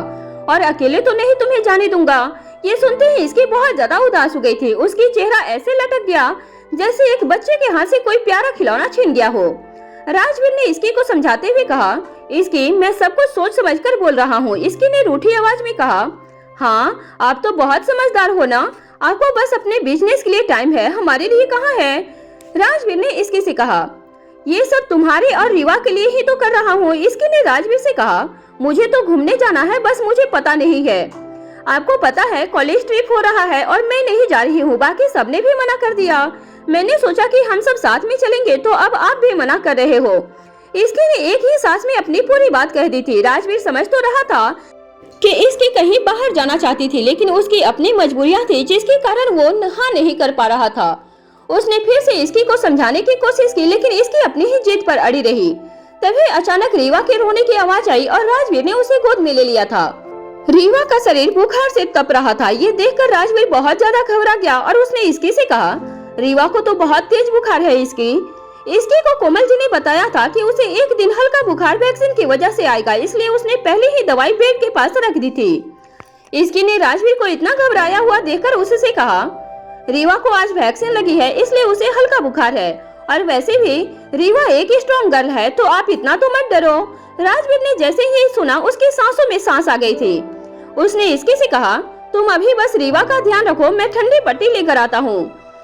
और अकेले तो नहीं तुम्हें जाने दूंगा। ये सुनते ही इसकी बहुत ज्यादा उदास हो गई थी। उसकी चेहरा ऐसे लटक गया जैसे एक बच्चे के हाथ से कोई प्यारा खिलौना छीन गया हो। राजवीर ने इसकी को समझाते हुए कहा, इसकी मैं सब कुछ सोच समझकर बोल रहा हूँ। इसकी ने रूठी आवाज में कहा, हाँ, आप तो बहुत समझदार हो ना, आपको बस अपने बिजनेस के लिए टाइम है, हमारे लिए कहाँ है। राजवीर ने इसकी से कहा, ये सब तुम्हारे और रीवा के लिए ही तो कर रहा हूँ। इसकी ने राजवीर से कहा, मुझे तो घूमने जाना है, बस मुझे पता नहीं है। आपको पता है कॉलेज ट्रिप हो रहा है और मैं नहीं जा रही हूँ, बाकी सबने भी मना कर दिया। मैंने सोचा कि हम सब साथ में चलेंगे, तो अब आप भी मना कर रहे हो। इसकी ने एक ही सांस में अपनी पूरी बात कह दी थी। राजवीर समझ तो रहा था कि इसकी कहीं बाहर जाना चाहती थी, लेकिन उसकी अपनी मजबूरियां थी जिसके कारण वो हाँ नहीं कर पा रहा था। उसने फिर से इसकी को समझाने की कोशिश की, लेकिन इसकी अपनी ही जिद पर अड़ी रही। तभी अचानक रीवा के रोने की आवाज आई और राजवीर ने उसे गोद में ले लिया था। रीवा का शरीर बुखार से तप रहा था। ये देखकर राजवीर बहुत ज्यादा घबरा गया और उसने इसकी से कहा, रीवा को तो बहुत तेज बुखार है इसकी को कोमल जी ने बताया था कि उसे एक दिन हल्का बुखार वैक्सीन की वजह से आएगा, इसलिए उसने पहले ही दवाई बेड के पास रख दी थी। इसकी ने राजवीर को इतना घबराया हुआ देखकर उससे कहा, रीवा को आज वैक्सीन लगी है इसलिए उसे हल्का बुखार है, और वैसे भी रीवा एक स्ट्रॉन्ग गर्ल है, तो आप इतना तो मत डरो। राजवीर ने जैसे ही सुना उसकी सांसों में सांस आ गई थी। उसने इसकी से कहा, तुम अभी बस रीवा का ध्यान रखो, मैं ठंडी पट्टी लेकर आता हूँ।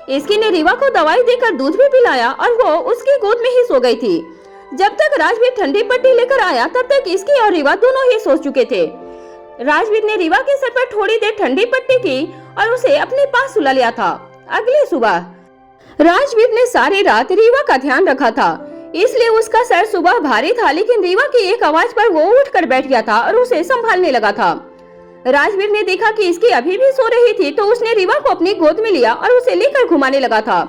इसकी ने रीवा को दवाई देकर दूध भी पिलाया और वो उसकी गोद में ही सो गई थी। जब तक राजवीर ठंडी पट्टी लेकर आया तब तक इसकी और रीवा दोनों ही सो चुके थे। राजवीर ने रीवा के सर पर थोड़ी देर ठंडी पट्टी की और उसे अपने पास सुला लिया था। अगली सुबह राजवीर ने सारी रात रीवा का ध्यान रखा था, इसलिए उसका सर सुबह भारी था, लेकिन रीवा की एक आवाज पर वो उठकर बैठ गया था और उसे संभालने लगा था। राजवीर ने देखा कि इसकी अभी भी सो रही थी, तो उसने रीवा को अपनी गोद में लिया और उसे लेकर घुमाने लगा था।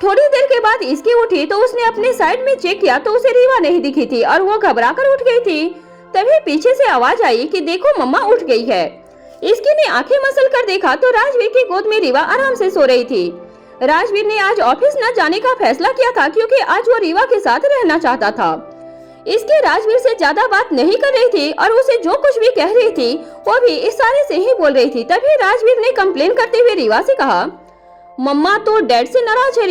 थोड़ी देर के बाद इसकी उठी तो उसने अपने साइड में चेक किया तो उसे रीवा नहीं दिखी थी और वो घबराकर उठ गई थी। तभी पीछे से आवाज आई कि देखो मम्मा उठ गई है। इसकी ने आंखें मसल कर देखा तो राजवीर की गोद में रीवा आराम से सो रही थी। राजवीर ने आज ऑफिस न जाने का फैसला किया था, क्योंकि आज वो रीवा के साथ रहना चाहता था। इसके राजवीर से ज्यादा बात नहीं कर रही थी और उसे जो कुछ भी कह रही थी वो भी इशारे से ही बोल रही थी। तभी राजवीर ने कंप्लेन करते हुए रीवा से कहा, मम्मा तो डैड से नाराज है।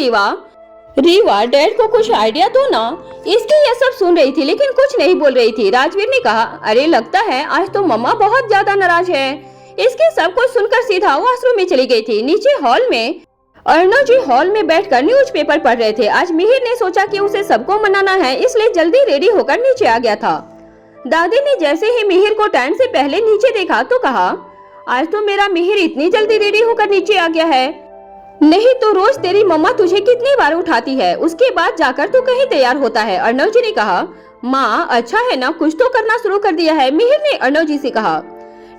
रीवा डैड को कुछ आइडिया दो ना। इसकी यह सब सुन रही थी लेकिन कुछ नहीं बोल रही थी। राजवीर ने कहा, अरे लगता है आज तो मम्मा बहुत ज्यादा नाराज है। इसके सब कुछ सुनकर सीधा वॉशरूम में चली गई थी। नीचे हॉल में अर्णव जी हॉल में बैठकर न्यूज़पेपर पढ़ रहे थे। आज मिहिर ने सोचा कि उसे सबको मनाना है, इसलिए जल्दी रेडी होकर नीचे आ गया था। दादी ने जैसे ही मिहिर को टाइम से पहले नीचे देखा तो कहा, आज तो मेरा मिहिर इतनी जल्दी रेडी होकर नीचे आ गया है, नहीं तो रोज तेरी मम्मा तुझे कितनी बार उठाती है, उसके बाद जाकर तू कहीं तैयार होता है। अर्णव जी ने कहा, माँ अच्छा है ना, कुछ तो करना शुरू कर दिया है। मिहिर ने अर्णव जी से कहा,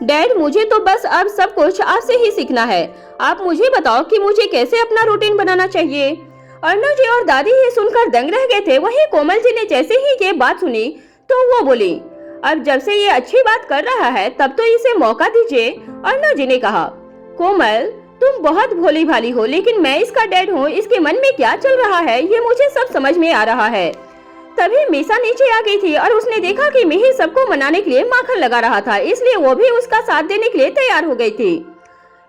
डैड मुझे तो बस अब सब कुछ आपसे ही सीखना है, आप मुझे बताओ कि मुझे कैसे अपना रूटीन बनाना चाहिए। अर्णव जी और दादी ये सुनकर दंग रह गए थे। वहीं कोमल जी ने जैसे ही ये बात सुनी तो वो बोली, अब जब से ये अच्छी बात कर रहा है तब तो इसे मौका दीजिए। अर्णव जी ने कहा, कोमल तुम बहुत भोली भाली हो, लेकिन मैं इसका डैड हूँ, इसके मन में क्या चल रहा है ये मुझे सब समझ में आ रहा है। तभी मीसा नीचे आ गई थी और उसने देखा कि मिहिर सबको मनाने के लिए माखन लगा रहा था, इसलिए वो भी उसका साथ देने के लिए तैयार हो गई थी।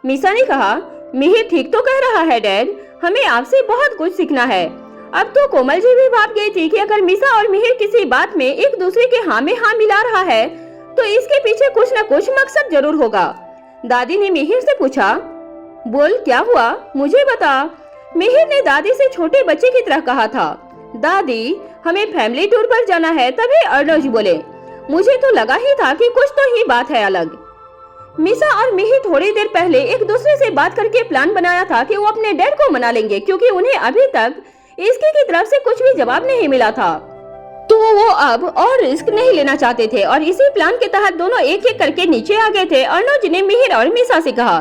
मीसा ने कहा, मिहिर ठीक तो कह रहा है डैड, हमें आपसे बहुत कुछ सीखना है। अब तो कोमल जी भी भाप गई थी कि अगर मीसा और मिहिर किसी बात में एक दूसरे के हाँ में हाँ मिला रहा है तो इसके पीछे कुछ न कुछ मकसद जरूर होगा। दादी ने मिहिर से पूछा, बोल क्या हुआ मुझे बता। मिहिर ने दादी से छोटे बच्चे की तरह कहा था, दादी हमें फैमिली टूर पर जाना है। तभी अर्णव जी बोले, मुझे तो लगा ही था कि कुछ तो ही बात है अलग। मीसा और मिहिर थोड़ी देर पहले एक दूसरे से बात करके प्लान बनाया था कि वो अपने डैड को मना लेंगे, क्योंकि उन्हें अभी तक इसकी की तरफ से कुछ भी जवाब नहीं मिला था, तो वो अब और रिस्क नहीं लेना चाहते थे और इसी प्लान के तहत दोनों एक एक करके नीचे आ गए थे। अर्णव जी ने मिहिर और मीसा से कहा,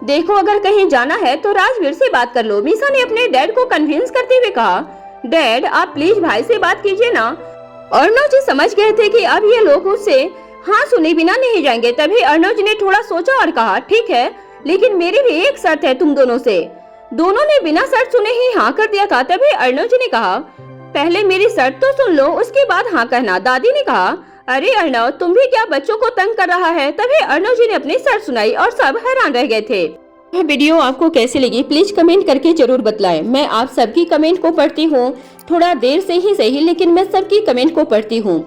देखो अगर कहीं जाना है तो राजवीर से बात कर लो। मीसा ने अपने डैड को कन्विंस करते हुए कहा, डैड आप प्लीज भाई से बात कीजिए ना। अर्णव जी समझ गए थे कि अब ये लोग उससे हाँ सुने बिना नहीं जाएंगे। तभी अर्णव जी ने थोड़ा सोचा और कहा, ठीक है, लेकिन मेरी भी एक शर्त है तुम दोनों से। दोनों ने बिना शर्त सुने ही हाँ कर दिया था। तभी अर्णव जी ने कहा, पहले मेरी शर्त तो सुन लो, उसके बाद हाँ कहना। दादी ने कहा, अरे अर्णव तुम भी क्या बच्चों को तंग कर रहा है। तभी अर्णव जी ने अपनी शर्त सुनाई और सब हैरान रह गए थे। यह वीडियो आपको कैसी लगी प्लीज कमेंट करके जरूर बतलाएं। मैं आप सबकी कमेंट को पढ़ती हूँ, थोड़ा देर से ही सही, लेकिन मैं सबकी कमेंट को पढ़ती हूँ।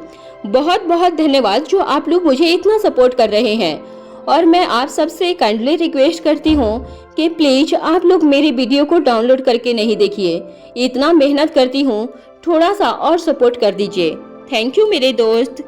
बहुत बहुत धन्यवाद जो आप लोग मुझे इतना सपोर्ट कर रहे हैं। और मैं आप सबसे काइंडली रिक्वेस्ट करती हूँ कि प्लीज आप लोग मेरी वीडियो को डाउनलोड करके नहीं देखिए, इतना मेहनत करती हूँ, थोड़ा सा और सपोर्ट कर दीजिए। थैंक यू मेरे दोस्त।